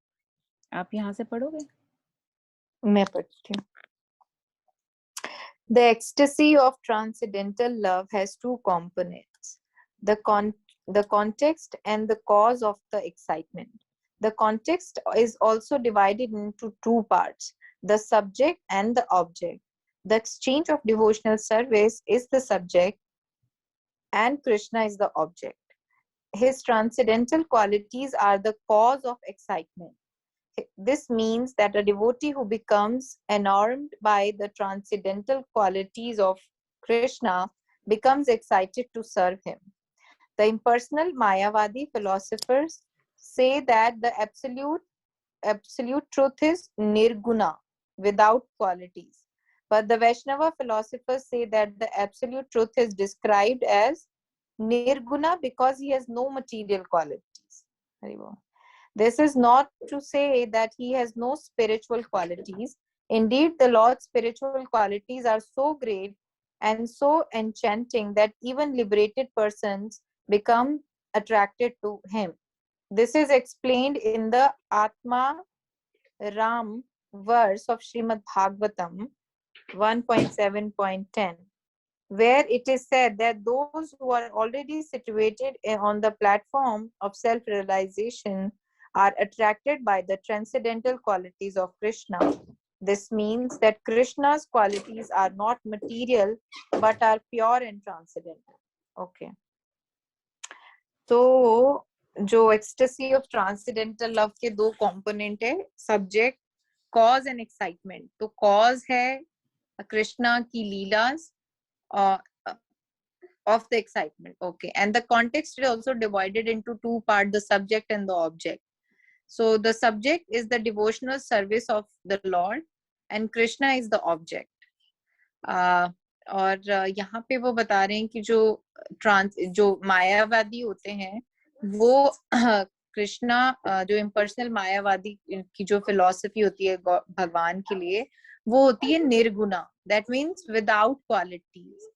आप यहाँ से पढ़ोगे? मैं पढ़ती हूँ। The ecstasy of transcendental love has two components: the context and the cause of the excitement. The context is also divided into two parts: the subject and the object. The exchange of devotional service is the subject and Krishna is the object. His transcendental qualities are the cause of excitement. This means that a devotee who becomes enamored by the transcendental qualities of Krishna becomes excited to serve him. The impersonal Mayavadi philosophers say that the absolute truth is nirguna, without qualities. But the Vaishnava philosophers say that the absolute truth is described as nirguna because he has no material qualities. This is not to say that he has no spiritual qualities. Indeed, the Lord's spiritual qualities are so great and so enchanting that even liberated persons become attracted to him. This is explained in the Atma Ram verse of Srimad Bhagavatam 1.7.10, where it is said that those who are already situated on the platform of self-realization are attracted by the transcendental qualities of Krishna. This means that Krishna's qualities are not material but are pure and transcendental. Okay. तो जो ecstasy of transcendental love के दो component है, subject, cause and excitement. तो cause है कृष्णा की leelas of the excitement. Okay. And the context is also divided into two parts, the subject and the object. So the subject is the devotional service of the Lord and Krishna is the object. और यहाँ पे वो बता रहे हैं कि जो मायावादी होते हैं वो कृष्णा जो इम्पर्सनल मायावादी की जो फिलॉसफी होती है भगवान के लिए वो होती है nirguna, that means without qualities.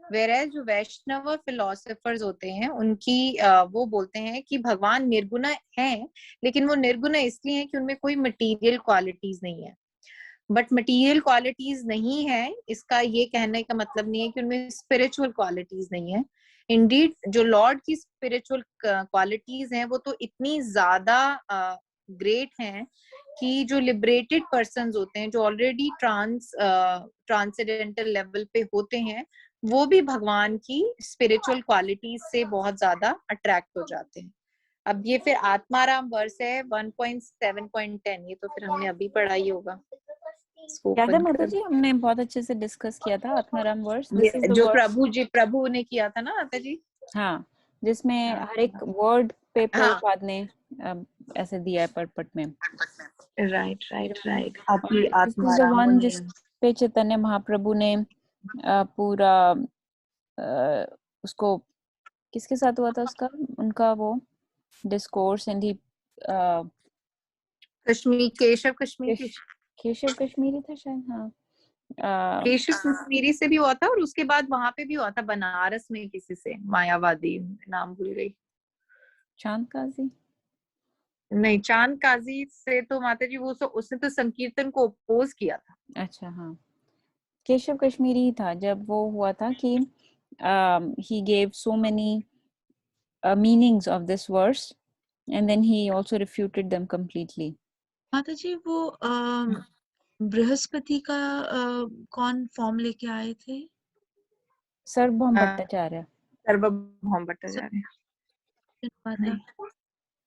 Whereas जो वैष्णव फिलोसोफर्स होते हैं उनकी वो बोलते हैं कि भगवान निर्गुण है, लेकिन वो निर्गुण इसलिए है कि उनमें कोई मटेरियल क्वालिटीज नहीं है। बट मटेरियल क्वालिटीज नहीं है इसका ये कहने का मतलब नहीं है कि उनमें स्पिरिचुअल क्वालिटीज नहीं है। इंडीड जो लॉर्ड की स्पिरिचुअल क्वालिटीज हैं वो तो इतनी ज्यादा ग्रेट हैं कि जो लिबरेटेड पर्सन्स होते हैं, जो ऑलरेडी ट्रांसेंडेंटल लेवल पे होते हैं, वो भी भगवान की स्पिरिचुअल क्वालिटीज से बहुत ज्यादा अट्रैक्ट हो जाते हैं। अब ये फिर आत्माराम वर्स है 1.7.10, ये तो फिर हमने अभी पढ़ा ही होगा। याद है माता जी, हमने बहुत अच्छे से डिस्कस किया था आत्माराम वर्स। जो प्रभु ने किया था ना माता जी। हाँ, जिसमें हर एक वर्ड पे प्रभुपाद ने ऐसे दिया है पट में। राइट। वन जिस पे चैतन्य महाप्रभु ने पूरा उसको किसके साथ हुआ था उसका उनका वो discourse and he Keshav Kashmiri था शायद। हाँ, केशव कश्मीरी से भी हुआ था और उसके बाद वहां पे भी हुआ था बनारस में किसी से, मायावादी, नाम भूल गई। चांद काजी नहीं, चांद काजी से तो माता जी वो उसने तो संकीर्तन को अपोज किया था। अच्छा, हाँ, केशव कश्मीरी था जब वो हुआ था कि he gave so many meanings of this verse and then he also refuted them completely. माता जी वो बृहस्पति का कौन फॉर्म लेके आए थे? सर्वभौम भट्टाचार्य।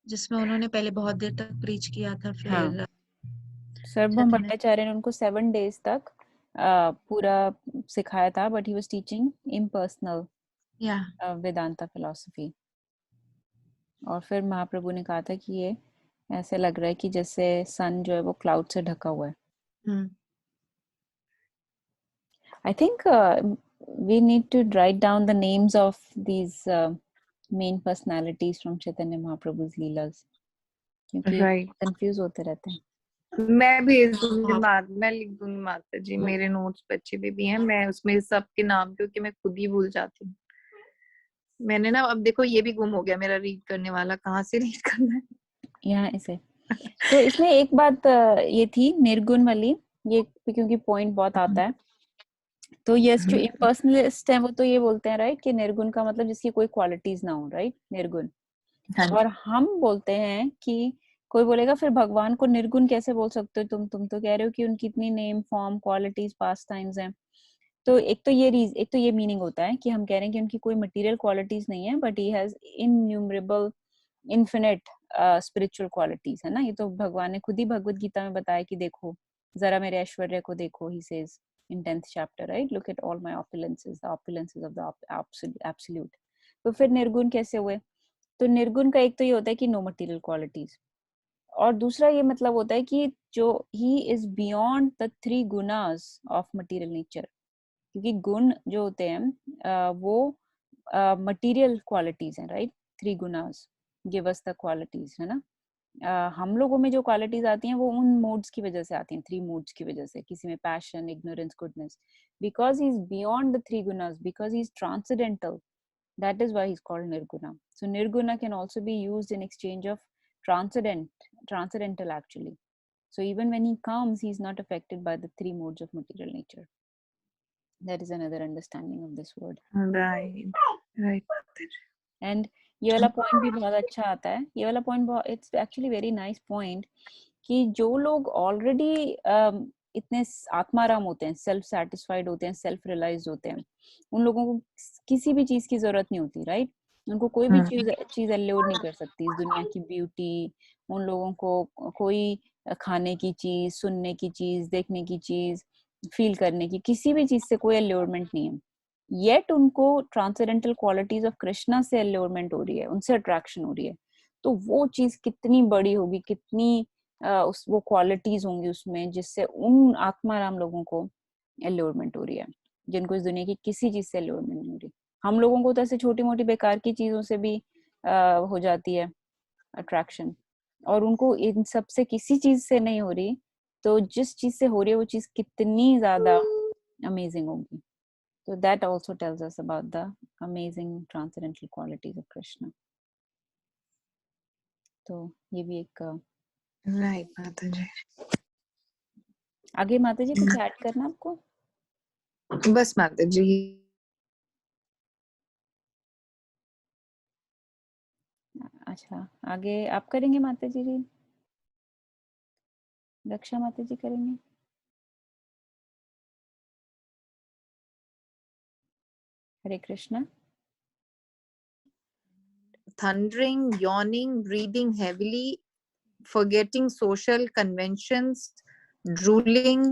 जिसमें उन्होंने पहले बहुत देर तक प्रीच किया था, फिर हाँ, सर्वभौम भट्टाचार्य ने उनको 7 days तक पूरा सिखाया था, but he was teaching impersonal Vedanta philosophy. और फिर महाप्रभु ने कहा था कि ये ऐसे लग रहा है कि जैसे सन जो है वो क्लाउड से ढका हुआ है। I think we need to write down the names of these main personalities from Chaitanya Mahaprabhu's Leelas, क्योंकि confuse होते रहते हैं। मैं भी मैं लिख दूंगी माता जी, मेरे नोट्स बच्चे भी हैं, मैं उसमें सबके नाम, क्योंकि मैं खुद ही भूल जाती हूँ। मैंने ना, अब देखो ये भी गुम हो गया मेरा रीड करने वाला, कहाँ से रीड करना है यहाँ इसे। तो इसमें एक बात ये थी निर्गुण वाली, ये क्योंकि पॉइंट बहुत आता है। तो यस, जो इम्पर्सनलिस्ट है वो तो ये बोलते हैं राइट कि निर्गुण का मतलब जिसकी कोई क्वालिटीज ना हो, राइट, निर्गुण। और हम बोलते हैं कि कोई बोलेगा फिर भगवान को निर्गुण कैसे बोल सकते हो तुम तो कह रहे हो कि उनकी इतनी नेम, फॉर्म, क्वालिटीज, पास टाइम्स हैं। तो एक तो ये मीनिंग होता है कि हम कह रहे हैं कि उनकी कोई मटेरियल क्वालिटीज नहीं है, but he has innumerable infinite spiritual qualities, है ना। ये तो भगवान ने खुद ही भगवत गीता में बताया कि देखो जरा मेरे ऐश्वर्य को देखो, he says in 10th chapter, right? Look at all my opulences, the opulences of the absolute. तो फिर निर्गुण कैसे हुए? तो निर्गुण का एक तो ये होता है कि no material qualities, और दूसरा ये मतलब होता है कि जो he is beyond the 3 gunas of material nature, क्योंकि गुण जो होते हैं वो material qualities हैं, right? 3 gunas give us the qualities, है ना। हम लोगों में जो क्वालिटीज आती हैं वो उन मोड्स की वजह से आती हैं, 3 मोड्स की वजह से। किसी में passion, ignorance, goodness, because he is beyond the 3 gunas, because he is transcendental, that is why he is called nirguna. So nirguna can also be used in exchange of transcendental actually. So even when he comes, he is not affected by the 3 modes of material nature. That is another understanding of this word. Right. And ये वाला पॉइंट भी बहुत अच्छा आता है। ये वाला point it's actually very nice point कि जो लोग ऑलरेडी इतने आत्माराम होते हैं, सेल्फ सेटिस्फाइड होते हैं, सेल्फ रियलाइज्ड होते हैं, उन लोगों को किसी भी चीज की जरूरत नहीं होती, राइट। उनको कोई भी चीज अल्योर नहीं कर सकती, इस दुनिया की ब्यूटी। उन लोगों को कोई खाने की चीज, सुनने की चीज, देखने की चीज, फील करने की, किसी भी चीज से कोई अल्योरमेंट नहीं है। येट उनको ट्रांसेंडेंटल क्वालिटीज ऑफ कृष्णा से अल्योरमेंट हो रही है, उनसे अट्रैक्शन हो रही है। तो वो चीज कितनी बड़ी होगी, कितनी उस वो क्वालिटीज होंगी उसमें जिससे उन आत्माराम लोगों को एल्योरमेंट हो रही है, जिनको इस दुनिया की किसी चीज से एल्योरमेंट नहीं हो रही। हम लोगों को तो ऐसे छोटी मोटी बेकार की चीजों से भी हो जाती है अट्रैक्शन, और उनको इन सब से किसी चीज से नहीं हो रही, तो जिस चीज से हो रही है वो चीज कितनी ज्यादा अमेजिंग होगी। So that also tells us about the amazing transcendental qualities of Krishna. तो ये भी एक राइट माता जी। आगे माता जी कुछ ऐड करना आपको? बस माता जी। अच्छा, आगे आप करेंगे माता जी रीड? रक्षा माता जी करेंगे? हरे Krishna. Thundering, yawning, breathing heavily, forgetting social conventions, drooling,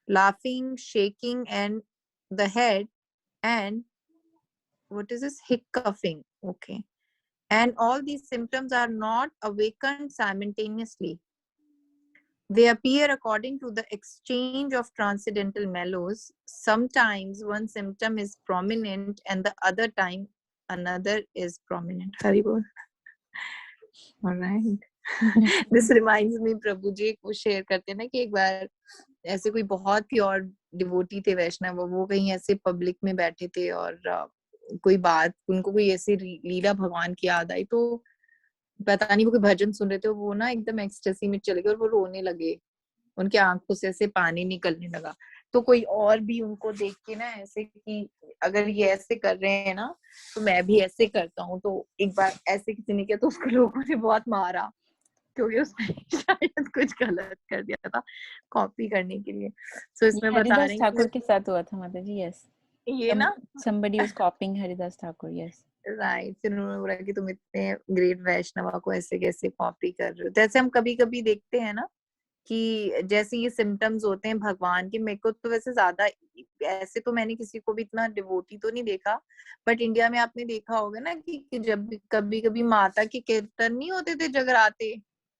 laughing, shaking, and the head, and what is this? Hiccoughing. Okay. And all these symptoms are not awakened simultaneously. They appear according to the exchange of transcendental mellows. Sometimes one symptom is prominent and the other time another is prominent. Haribol. All right. This reminds me, प्रभु जी वो शेयर करते हैं ना कि एक बार ऐसे कोई बहुत प्योर डिवोटी थे वैष्णव, वो कहीं ऐसे पब्लिक में बैठे थे और कोई बात उनको कोई ऐसी लीला भगवान की याद आई, तो पता नहीं वो कोई भजन सुन रहे थे, वो ना एकदम एक्सटेसी में चले गए और वो रोने लगे, उनके आंखों से ऐसे पानी निकलने लगा। तो कोई और भी उनको देख के ना ऐसे कि अगर ये ऐसे कर रहे हैं ना तो मैं भी ऐसे करता हूँ। तो एक बार ऐसे किसी ने किया तो उसको लोगों ने बहुत मारा क्योंकि उसने शायद कुछ गलत कर दिया था कॉपी करने के लिए। तो इसमें बता हरिदास रहे हैं ठाकुर के साथ हुआ था माता जी। यस, ये ना somebody was copying Haridas Thakur. Yes, right. फिर उन्होंने बोला कि तुम इतने ग्रेट वैष्णवा को ऐसे कैसे कॉपी कर रहे हो। जैसे हम कभी कभी देखते हैं ना कि जैसे ये सिम्टम्स होते हैं भगवान के, मेरे को तो वैसे ज्यादा ऐसे तो मैंने किसी को भी इतना डिवोटी तो नहीं देखा, बट इंडिया में आपने देखा होगा ना कि जब कभी कभी माता के कीर्तन नहीं होते थे जगराते,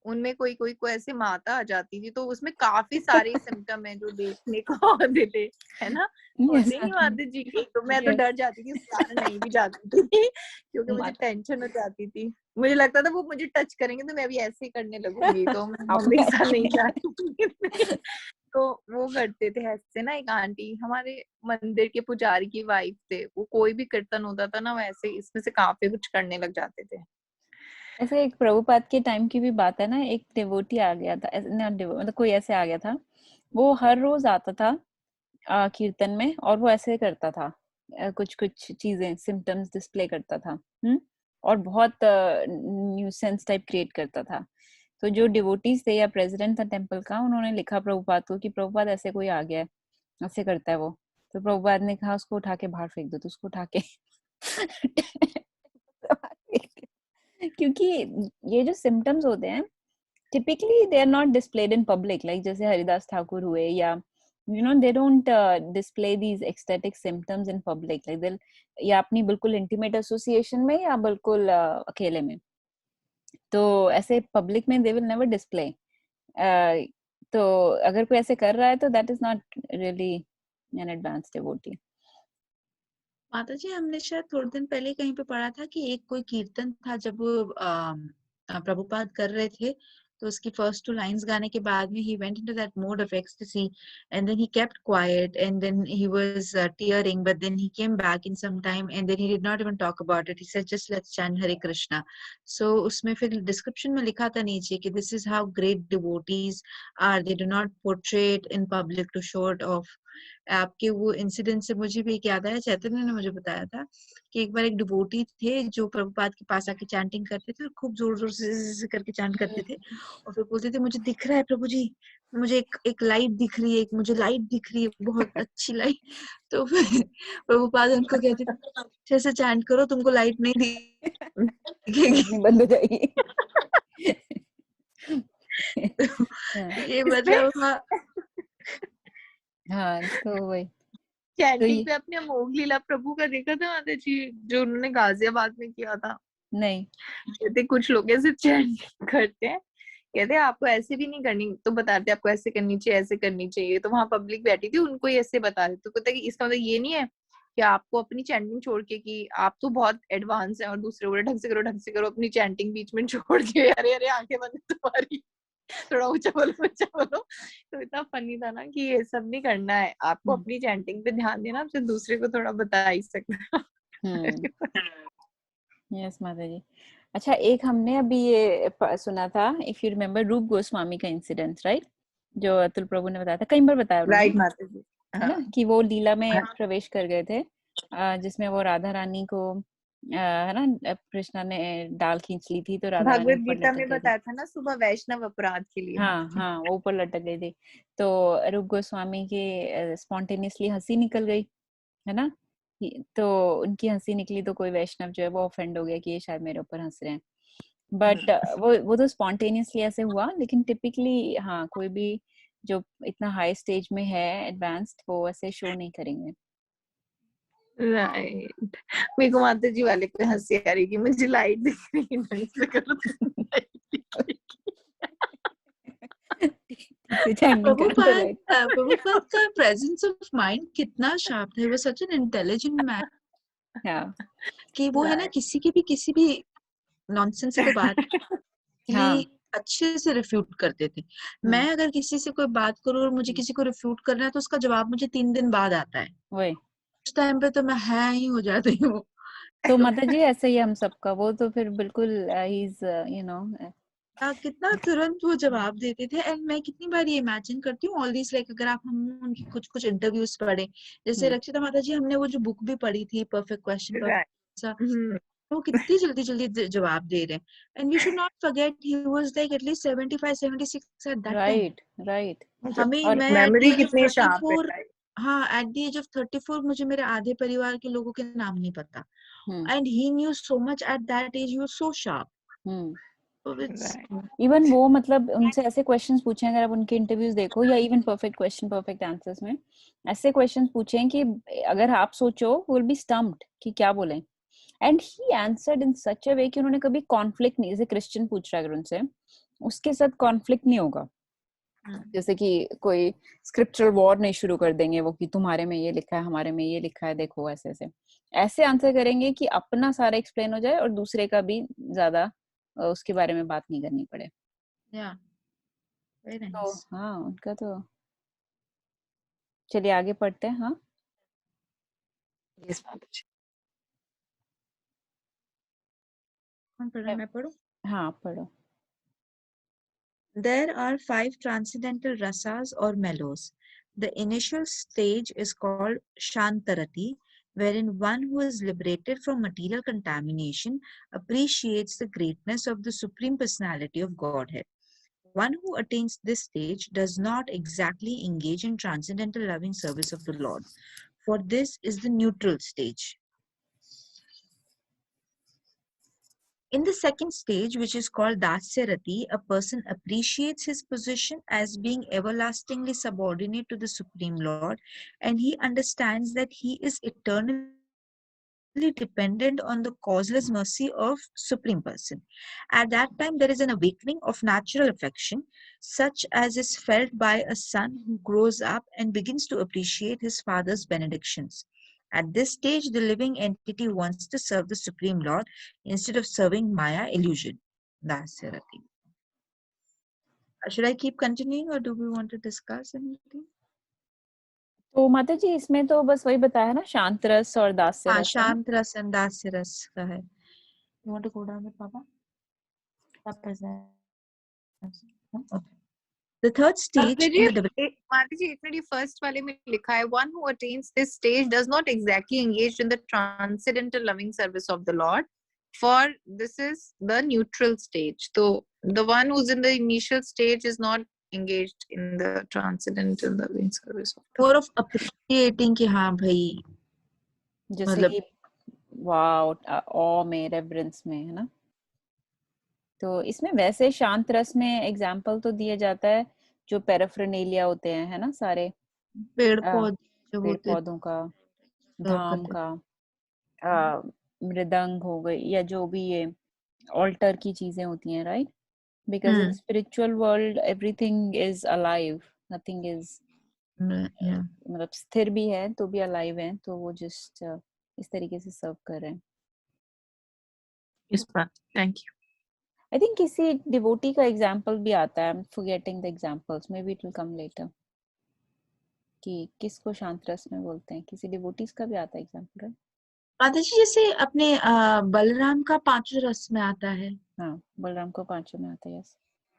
उनमें कोई कोई को ऐसे माता आ जाती थी, तो उसमें काफी सारे सिम्टम है जो देखने को आते थे, है ना? होते नहीं माता जी के। तो मैं तो डर जाती थी, उसके कारण नहीं भी जाती थी क्योंकि मुझे टेंशन हो जाती थी। मुझे लगता था वो मुझे टच करेंगे तो मैं भी ऐसे ही करने लगूंगी, तो मैं मम्मी के साथ नहीं जाती। तो वो करते थे ऐसे ना, एक आंटी हमारे मंदिर के पुजारी की वाइफ थे, वो कोई भी कीर्तन होता था ना वैसे इसमें से काफी कुछ करने लग जाते थे। ऐसे एक प्रभुपाद के टाइम की भी बात है ना, एक डिवोटी आ गया था, मतलब कोई ऐसे आ गया था, वो हर रोज आता था कीर्तन में, और वो ऐसे करता था कुछ कुछ चीजें सिम्टम्स डिस्प्ले करता था, और बहुत न्यूसेंस टाइप क्रिएट करता था। तो जो डिवोटीज थे या प्रेसिडेंट था टेम्पल का, उन्होंने लिखा प्रभुपाद को कि प्रभुपाद ऐसे कोई आ गया है, ऐसे करता है वो। तो प्रभुपाद ने कहा उसको उठा के बाहर फेंक दो, तो उसको उठा के क्योंकि ये जो सिम्टम्स होते हैं typically they are not displayed in public, like जैसे हरिदास ठाकुर हुए, या they don't display these ecstatic symptoms in public, like they'll या अपनी बिल्कुल intimate association में या बिल्कुल अकेले में, तो ऐसे पब्लिक में they will never display। तो अगर कोई ऐसे कर रहा है तो that is not really an advanced devotee। माता जी, हमने शायद थोड़े दिन पहले कहीं पे पढ़ा था कि एक कोई कीर्तन था, जब प्रभुपाद कर रहे थे, तो उसकी फर्स्ट 2 लाइंस गाने के बाद में he went into that mode of ecstasy and then he kept quiet and then he was tearing, but then he came back in some time and then he did not even talk about it. He said just let's chant Hare Krishna. So उसमें फिर डिस्क्रिप्शन में लिखा था नीचे कि this is how great devotees are, they do not portray it in public to show it off। आपके वो इंसिडेंट से मुझे भी एक याद आया, चैतन्य ने मुझे बताया था कि एक बार एक डिवोटी थे जो प्रभुपाद के पास आके चैंटिंग करते थे और खूब जोर जोर से करके चैंट करते थे, और फिर बोलते थे मुझे दिख रहा है प्रभु जी, मुझे एक लाइट दिख रही है, मुझे लाइट दिख रही है, बहुत अच्छी लाइट। तो फिर प्रभुपाद उनको कहते थे अच्छे से चैंट करो, तुमको लाइट नहीं दिखेगी। रोशनी बंद हो जाएगी। ये मतलब हाँ, तो वही तो चैंटिंग ये पे अपने अमोघ लीला प्रभु का देखा था माता जी, जो उन्होंने गाजियाबाद में किया था। नहीं। कहते कुछ लोग ऐसे चैंट करते हैं, कहते आपको ऐसे भी नहीं करनी, तो बताते आपको ऐसे करनी चाहिए, ऐसे करनी चाहिए। तो वहां पब्लिक बैठी थी, उनको ही ऐसे बता रहे, तो कहते कि इसका मतलब ये नहीं है कि आपको अपनी चैंटिंग छोड़ के, कि आप तो बहुत एडवांस है और दूसरे बोले ढंग से करो, ढंग से करो, अपनी चैंटिंग बीच में छोड़ के अरे अरे आंखें बंद है तुम्हारी, थोड़ा ऊंचा बोलो, ऊंचा बोलो। तो इतना फनी था ना कि ये सब नहीं करना है आपको, अपनी चैंटिंग पे ध्यान देना, फिर दूसरे को थोड़ा बता ही सकते। यस माता जी। अच्छा, एक हमने अभी ये सुना था, इफ यू रिमेम्बर, रूप गोस्वामी का इंसिडेंट, राइट, जो अतुल प्रभु ने बताया था, कई बार बताया उन्होंने, राइट माता जी। है ना, कि वो लीला में प्रवेश कर गए थे, जिसमें वो राधा रानी को है ना, कृष्णा ने डाल खींच ली थी, तो राधा रानी भगवत ऊपर गीता लटक में गई थी। बताया था ना सुबह वैष्णव अपराध के लिए। हाँ हाँ, वो ऊपर लटक गई थी, तो रूप गोस्वामी के स्पॉन्टेनियसली हंसी निकल गई, है ना, तो उनकी हंसी निकली, तो कोई वैष्णव जो है वो ऑफेंड हो गया कि ये शायद मेरे ऊपर हंस रहे हैं, बट वो तो स्पॉन्टेनियसली ऐसे हुआ, लेकिन टिपिकली हाँ, कोई भी जो इतना हाई स्टेज में है, एडवांस्ड, वो ऐसे शो नहीं करेंगे। राइट। मेरे को माता जी वाले पे हंसी आ रही कि मुझे लाइट दिख रही है, ढंग से करो। ठीक से चैंटिंग करो तो लाइट। प्रभुपाद का प्रेजेंस ऑफ माइंड कितना शार्प था, वो सच एन इंटेलिजेंट मैन, हाँ कि वो है ना किसी भी नॉनसेंस को बात हाँ, really अच्छे से रिफ्यूट करते थे। मैं अगर किसी से कोई बात करूं और मुझे किसी को रिफ्यूट करना है, तो उसका जवाब मुझे 3 दिन बाद आता है, वही उस टाइम पे तो मैं है ही हो जाती हूँ। तो माता जी, ऐसा ही हम सबका, वो तो फिर बिल्कुल ही इज, यू नो, कितना तुरंत वो जवाब देते थे। एंड मैं कितनी बार ये इमेजिन करती हूँ ऑल दिस, लाइक अगर आप हम उनकी कुछ कुछ इंटरव्यूज पढ़े, जैसे रक्षिता माता जी, हमने वो जो बुक भी पढ़ी थी, परफेक्ट क्वेश्चन परफेक्ट आंसर, वो कितनी जल्दी जल्दी जवाब दे रहे हैं। And we should not forget he was like at least 75 76 at that time. Right right, हमें, और मैं at the memory age of कितनी शार्प है। 34, हाँ, एट द एज ऑफ 34 मुझे मेरे आधे परिवार के लोगों के नाम नहीं पता, and he knew so much at that age, he was so sharp. Even वो, मतलब उनसे ऐसे क्वेश्चंस पूछे, अगर आप उनके इंटरव्यूज देखो, या even perfect question perfect answers में ऐसे क्वेश्चंस पूछे कि अगर आप सोचो, विल बी स्टम्प्ड कि क्या बोले, एंड ही आंसर्ड इन सच अ वे कि उन्होंने कभी कॉन्फ्लिक्ट नहीं, जैसे क्रिश्चियन पूछ रहा है अगर उनसे, उसके साथ कॉन्फ्लिक्ट नहीं होगा, जैसे कि कोई स्क्रिप्चरल वॉर नहीं शुरू कर देंगे वो, कि तुम्हारे में ये लिखा है, हमारे में ये लिखा है, देखो, ऐसे ऐसे ऐसे आंसर करेंगे कि अपना सारा एक्सप्लेन हो जाए और दूसरे का भी ज्यादा उसके बारे में बात नहीं करनी पड़े। Yeah, very तो nice. हाँ, उनका तो, चलिए आगे पढ़ते हैं। हाँ Yes, Mataji. कौन पढ़ रहा है? मैं पढ़ूं? हाँ, पढ़ो। There are 5 transcendental rasas or mellows. The initial stage is called Shantarati, wherein one who is liberated from material contamination appreciates the greatness of the Supreme Personality of Godhead. One who attains this stage does not exactly engage in transcendental loving service of the Lord, for this is the neutral stage. In the second stage, which is called Dasyarati, a person appreciates his position as being everlastingly subordinate to the Supreme Lord, and he understands that he is eternally dependent on the causeless mercy of Supreme Person. At that time, there is an awakening of natural affection, such as is felt by a son who grows up and begins to appreciate his father's benedictions. At this stage, the living entity wants to serve the Supreme Lord instead of serving Maya illusion. That's it. Should I keep continuing or do we want to discuss anything? तो माता जी, इसमें तो बस वही बताया ना, शांत रस और दास्य हाँ, रस, है ना? शांत रस and दास्य रस का है. You want to go down with Papa? Papa. Okay. The third stage in the Mataji, इसमें ये first वाले में लिखा है, one who attains this stage does not exactly engage in the transcendental loving service of the Lord, for this is the neutral stage. So the one who's in the initial stage is not engaged in the transcendental loving service of the more of appreciating कि हाँ भाई, जैसे मतलब कि वाओ, ऑ में, रेवरेंस में, है ना? तो इसमें वैसे शांत रस में एग्जाम्पल तो दिया जाता है जो पैराफ्रेनेलिया होते हैं, है ना, सारे पेड़ अ, पौधे जो पेड़ होते पौधों का, सर्व धाम करते का, मृदंग हो गई, या जो भी ये altar की चीजें होती हैं, right? Because in spiritual world everything is alive, nothing is Yeah. मतलब स्थिर भी है तो भी alive है, तो वो just इस तरीके से सर्व कर रहे हैं. Yes, ma'am. Thank you. I think किसी devotee का example भी आता है. I'm forgetting the examples. Maybe it will come later. कि किसको शांत रस में बोलते हैं, किसी devotees का भी आता है example, right? माता जी जैसे अपने बलराम का पांचों रस में आता है. हाँ, बलराम को पांचों में आता है, yes.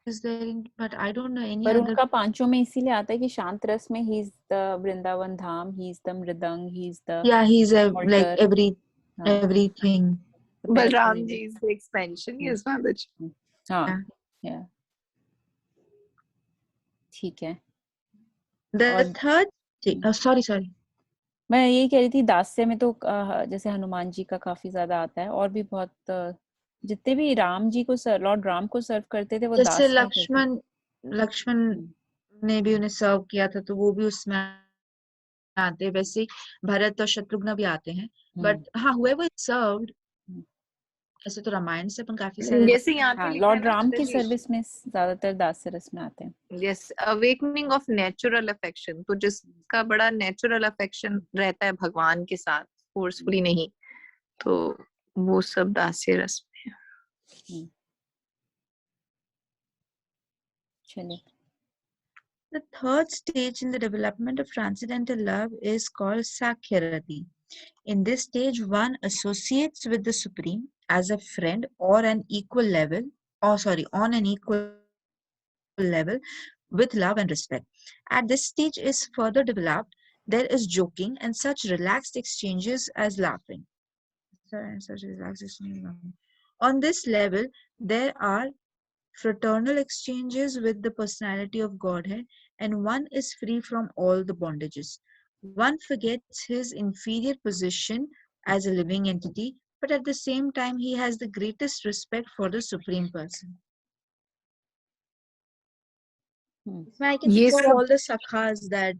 Is there in, but I don't know any पर other. उनका पांचों में इसीलिए आता है कि शांत रस में he is the Vrindavan Dham, he is the मृदंग, he is the Yeah, he's a like altar. हाँ, everything. तो पहले Balram ji is the expansion. Yes, Mataji. हाँ, yeah, ठीक है. The और third, sorry. मैं यही कह रही थी, दास्य में तो जैसे हनुमान जी का काफी ज्यादा आता है, और भी बहुत जितने भी राम जी को लॉर्ड राम को सर्व करते थे वो जैसे दास में करते थे. लक्ष्मण ने भी उन्हें सर्व किया था तो वो भी उसमें आते हैं. वैसे भरत और शत्रुघ्न भी आते हैं. बट हाँ, whoever is served, ऐसे तो रामायण से अपन काफी सारे जैसे यहाँ पे हाँ, लिखा है लॉर्ड ना राम की माताजी, सर्विस में ज्यादातर दास्य रस में आते हैं. Yes, awakening of natural affection, तो जिसका बड़ा नेचुरल अफेक्शन रहता है भगवान के साथ, फोर्सफुली नहीं, तो वो सब दास्य रस में है. चलिए. The third stage in the development of transcendental love is called Sakhyarati. In this stage, one associates with the Supreme as a friend or an equal level, on an equal level with love and respect. At this stage is further developed, there is joking and such relaxed exchanges as laughing. On this level, there are fraternal exchanges with the personality of Godhead, and one is free from all the bondages. One forgets his inferior position as a living entity, but at the same time, he has the greatest respect for the Supreme Person. I can think of all the sakhas that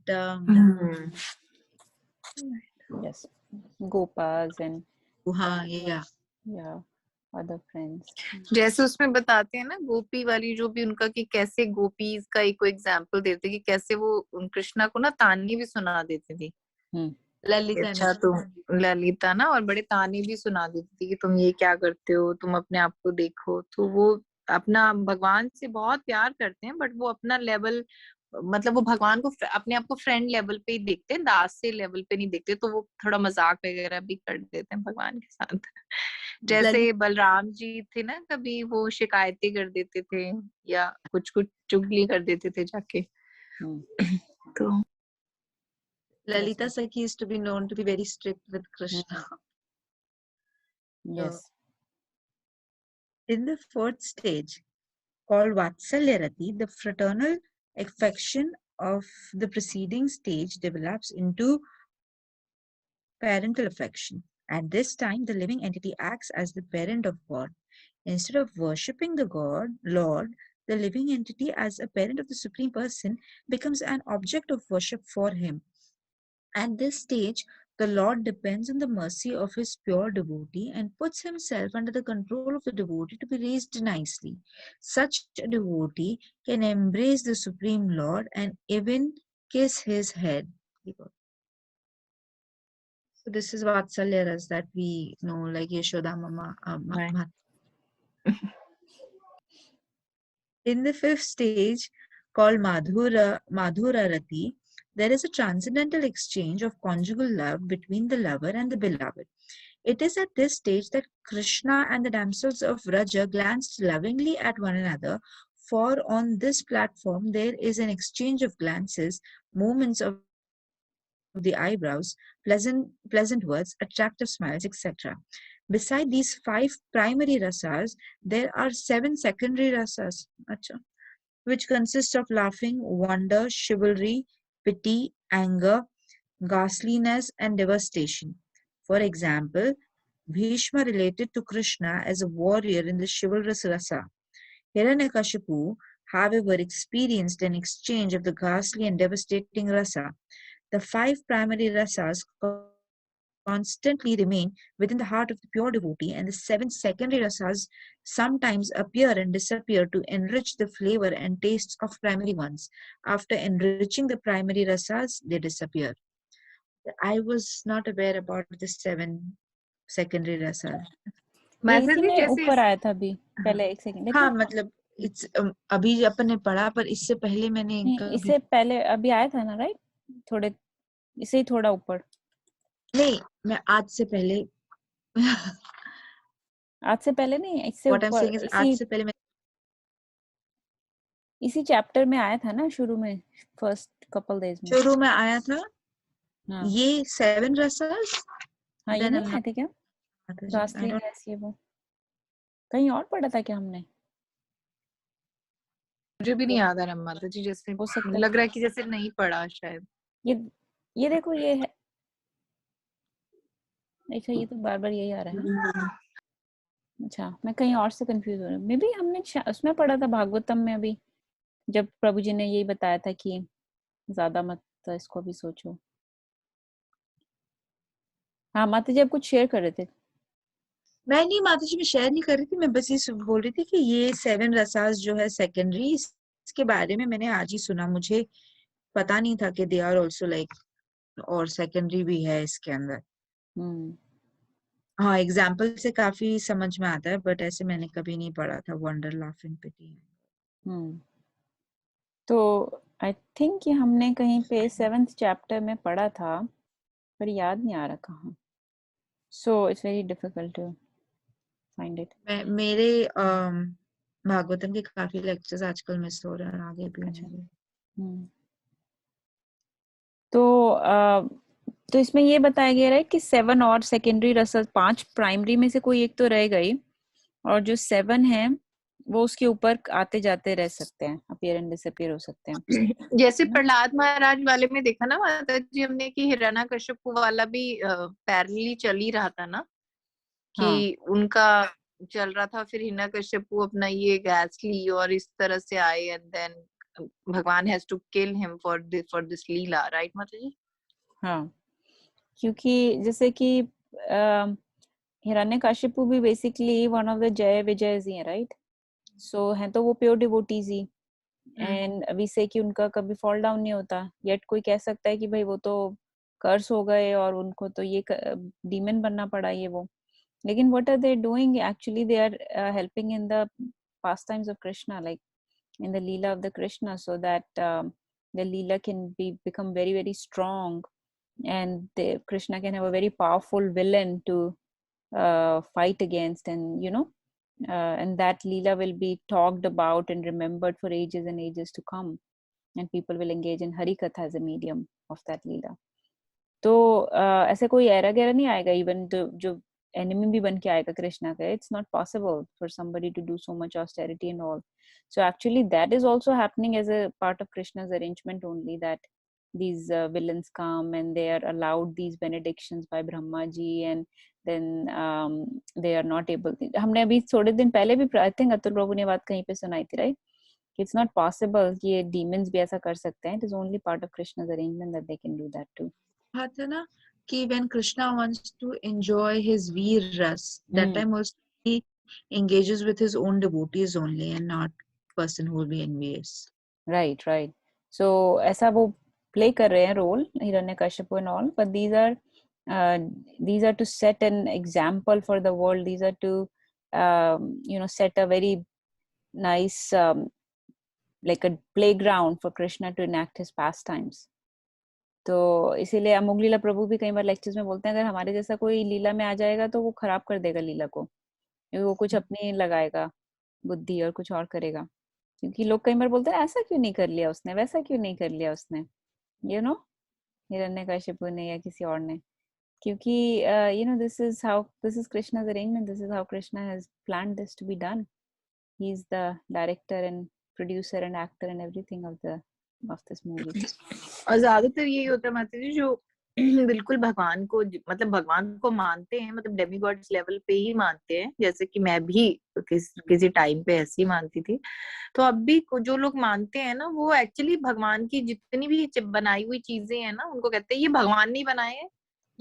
yes, gopas and yeah, other friends. जैसे उसमें बताते हैं ना गोपी वाली जो भी उनका, कि कैसे गोपीज का एक एग्जाम्पल देते कि कैसे वो कृष्णा को ना ताने भी सुना देती थी. ललिता अच्छा, तुम ललिता ना, और बड़े ताने भी सुना देती थी कि तुम ये क्या करते हो, तुम अपने आप को देखो. तो वो अपना भगवान से बहुत प्यार करते हैं, बट वो अपना लेवल, मतलब वो भगवान को अपने आप को फ्रेंड लेवल पे ही देखते हैं, दास से लेवल पे नहीं देखते. तो वो थोड़ा मजाक वगैरह भी कर देते हैं भगवान के साथ. जैसे बलराम जी थे ना, कभी वो शिकायतें कर देते थे या कुछ कुछ चुगली कर देते थे जाके. तो Lalita Sakhi is to be known to be very strict with Krishna. Yes. In the fourth stage, called Vatsalyarati, the fraternal affection of the preceding stage develops into parental affection. At this time, the living entity acts as the parent of God. Instead of worshipping the Lord, the living entity as a parent of the Supreme Person becomes an object of worship for him. At this stage, the Lord depends on the mercy of his pure devotee and puts himself under the control of the devotee to be raised nicely. Such a devotee can embrace the Supreme Lord and even kiss his head. So this is Vatsalya Ras that we know, like Yashoda Mama. In the fifth stage, called Madhurarati, there is a transcendental exchange of conjugal love between the lover and the beloved. It is at this stage that Krishna and the damsels of Vraja glanced lovingly at one another, for on this platform there is an exchange of glances, movements of the eyebrows, pleasant words, attractive smiles, etc. Beside these 5 primary rasas, there are 7 secondary rasas, which consist of laughing, wonder, chivalry, pity, anger, ghastliness, and devastation. For example, Bhishma related to Krishna as a warrior in the chivalrous rasa. Hiranyakashipu, however, experienced an exchange of the ghastly and devastating rasa. The 5 primary rasas constantly remain within the heart of the pure devotee, and the 7 secondary rasas sometimes appear and disappear to enrich the flavor and tastes of primary ones. After enriching the primary rasas, they disappear. I was not aware about the 7 secondary rasas. ये माता इसी जी में जैसे ऊपर आया था अभी, हाँ पहले एक सेकंड देखो। हाँ मतलब अभी अपन ने पढ़ा, पर इससे पहले मैंने नहीं, कभी इससे पहले अभी आया था ना, राइट? थोड़े इसे ही थोड़ा ऊपर, नहीं, मैं आज से पहले आज से पहले नहीं, इससे व्हाट आई एम ऊपर, सेइंग इज आज से पहले मैं इसी चैप्टर में आया था ना शुरू में, फर्स्ट कपल डेज में। शुरू में आया था हाँ ये 7 रसल्स, हाँ, ये देन नहीं आए थे क्या? आई रासलीन डोंट गैस ये वो कहीं और पढ़ा था क्या हमने? मुझे भी नहीं याद आ रहा माता जी, जैसे हो सकता है। लग रहा है कि जैसे नहीं पढ़ा शायद। ये देखो, ये है। अच्छा, ये तो बार बार यही आ रहा है ना। अच्छा, मैं कहीं और से कंफ्यूज हो रही हूँ। मे बी हमने उसमें पढ़ा था भागवतम में अभी, जब प्रभु जी ने यही बताया था कि ज्यादा मत इसको भी सोचो। हाँ माता जी, आप कुछ शेयर कर रहे थे। मैं नहीं माता जी, मैं शेयर नहीं कर रही थी, मैं बस ये बोल रही थी कि ये 7 रसास जो है सेकेंडरी, इसके बारे में मैंने आज ही सुना, मुझे पता नहीं था कि दे आर आल्सो लाइक और सेकेंडरी भी है इसके अंदर। हम्म हाँ, एग्जाम्पल से काफी समझ में आता है, बट ऐसे मैंने कभी नहीं पढ़ा था वंडर लाफिंग पिटी। हम्म तो आई थिंक ये हमने कहीं पे 7th चैप्टर में पढ़ा था, पर याद नहीं आ रहा कहाँ। So it's very difficult to find it. मेरे भागवतम के काफी लेक्चर्स आजकल मिस हो रहे हैं और आगे भी अच्छा। होंगे। हम्म तो इसमें ये बताया गया है कि 7 और सेकेंडरी रसल, 5 प्राइमरी में से कोई एक तो रह गई, और जो 7 है वो उसके ऊपर आते जाते रह सकते हैं, अपीयर एंड डिसअपीयर हो सकते हैं। जैसे है ना? प्रहलाद महाराज वाले में देखा ना माता जी हमने कि हिरण्यकश्यप वाला भी पैरेलली चल ही रहा था ना, कि हाँ उनका चल रहा था, फिर हिरण्यकश्यप अपना ये गैस ली और इस तरह से आए, एंड देन भगवान has to kill him for this leela, right Mata ji? हाँ, क्योंकि जैसे कि हिरण्यकशिपु भी बेसिकली वन ऑफ द जय विजयज ही है, राइट? सो है तो वो प्योर डिवोटीज ही, एंड अभी से कि उनका कभी फॉल डाउन नहीं होता, येट कोई कह सकता है कि भाई वो तो कर्स हो गए और उनको तो ये डीमन बनना पड़ा ये वो। लेकिन what are they doing? Actually they are helping in the pastimes of Krishna, like in the Leela of the Krishna, so that the Leela can become very very strong, and Krishna can have a very powerful villain to fight against, and and that Leela will be talked about and remembered for ages and ages to come, and people will engage in Hari Katha as a medium of that Leela. तो ऐसे कोई एरा गैरा नहीं आएगा, इवन जो एनिमी भी बन के आएगा कृष्णा का। It's not possible for somebody to do so much austerity and all. So actually that is also happening as a part of Krishna's arrangement only, that these villains come and they are allowed these benedictions by Brahma ji, and then they are not able to, हमने अभी थोड़े दिन पहले भी आई थिंक अतुल प्रभु ने बात कहीं पे सुनाई थी, राइट? It's not possible कि ये demons भी ऐसा कर सकते हैं। It is only part of Krishna's arrangement that they can do that too. हाँ था ना कि when Krishna wants to enjoy his veer ras, that time also he engages with his own devotees only and not person who will be envious. Right, right. So ऐसा वो play कर रहे हैं role, Hiranyakashipu and all, but these are to set an example for the world. These are to set a very nice like a playground for Krishna to enact his pastimes. तो इसीलिए अमोघ लीला प्रभु भी कई बार लेक्चर्स में बोलते हैं, अगर हमारे जैसा कोई लीला में आ जाएगा तो वो खराब कर देगा लीला को, क्योंकि वो कुछ अपनी लगाएगा बुद्धि और कुछ और करेगा। क्योंकि लोग कई बार बोलते हैं ऐसा क्यों नहीं कर लिया उसने, वैसा क्यों नहीं कर लिया उसने, हिरण्यकशिपु ने या किसी और ने। क्योंकि this is Krishna's arrangement, this is how Krishna has planned this to be done. He is the director and producer and actor and everything of this movie. और ज्यादातर यही होता है माता जी, जो बिल्कुल भगवान को मतलब भगवान को मानते हैं, मतलब डेमीगॉड्स लेवल पे ही मानते हैं, जैसे कि मैं भी किसी टाइम पे ऐसे ही मानती थी। तो अब भी जो लोग मानते हैं ना, वो एक्चुअली भगवान की जितनी भी बनाई हुई चीजें हैं ना, उनको कहते हैं ये भगवान नहीं बनाए हैं,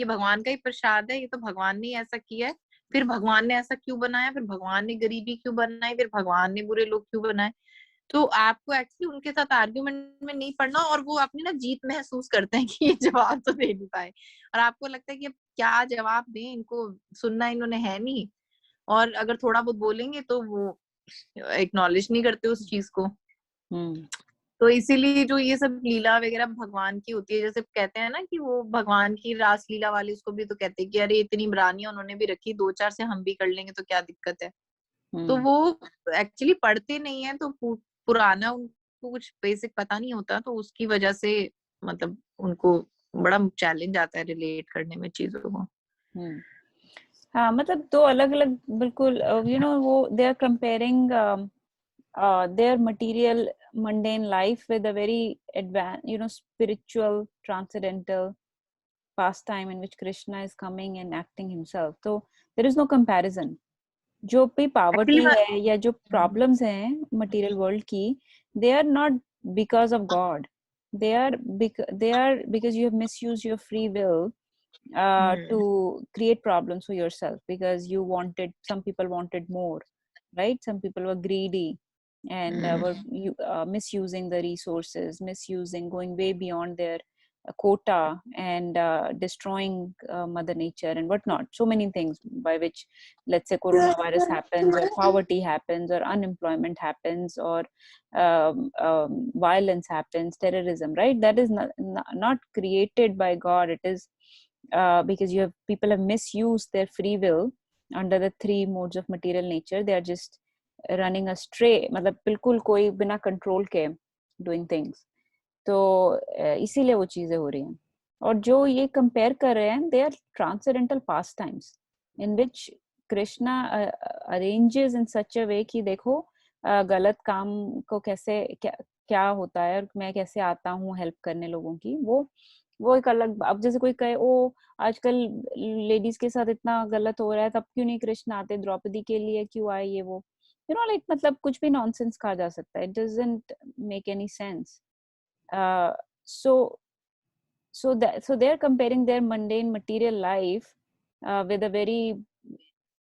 ये भगवान का ही प्रसाद है, ये तो भगवान ने ही ऐसा किया है, फिर भगवान ने ऐसा क्यों बनाया, फिर भगवान ने गरीबी क्यों बनाई, फिर भगवान ने बुरे लोग क्यों बनाए। तो आपको एक्चुअली उनके साथ आर्ग्यूमेंट में नहीं पड़ना, और वो अपनी ना जीत महसूस करते हैं कि ये जवाब तो दे नहीं पाए, और आपको लगता है कि अब क्या जवाब दें, इनको सुनना इन्होंने है नहीं, और अगर थोड़ा बहुत बोलेंगे तो वो एक्नॉलेज नहीं करते उस चीज को। तो इसीलिए जो ये सब लीला वगैरह भगवान की होती है, जैसे कहते हैं ना कि वो भगवान की रास लीला वाली, उसको भी तो कहते हैं कि अरे इतनी रानियां उन्होंने भी रखी, 2-4 से हम भी कर लेंगे तो क्या दिक्कत है। तो वो एक्चुअली पढ़ते नहीं है, तो पुराना उनको कुछ बेसिक पता नहीं होता, तो उसकी वजह से मतलब उनको बड़ा चैलेंज आता है रिलेट करने में चीजों को। हाँ, मतलब दो अलग अलग बिल्कुल वो they are comparing their material mundane life with a very advanced spiritual transcendental pastime in which Krishna is coming and acting himself. So there is no comparison. जो भी poverty है या जो problems हैं material world की, they are not because of God. They are because you have misused your free will to create problems for yourself, because some people wanted more, right? Some people were greedy and were misusing the resources, going way beyond their quota, and destroying mother nature and whatnot. So many things by which, let's say, coronavirus happens, or poverty happens, or unemployment happens, or violence happens, terrorism, right? That is not created by God. It is because people have misused their free will under the 3 modes of material nature. They are just running astray, मतलब बिल्कुल कोई बिना कंट्रोल के doing things. तो इसीलिए वो चीजें हो रही हैं. और जो ये कंपेयर कर रहे हैं, they are transcendental pastimes in which Krishna arranges in such a way कि देखो गलत काम को कैसे क्या होता है, और मैं कैसे आता हूँ हेल्प करने लोगों की. वो एक अलग. अब जैसे कोई कहे ओ आजकल लेडीज के साथ इतना गलत हो रहा है, तब क्यों नहीं कृष्ण आते, द्रौपदी के लिए क्यों आए, ये वो लाइक मतलब कुछ भी नॉनसेंस कहा जा सकता है. It doesn't make any sense. So they're comparing their mundane material life with a very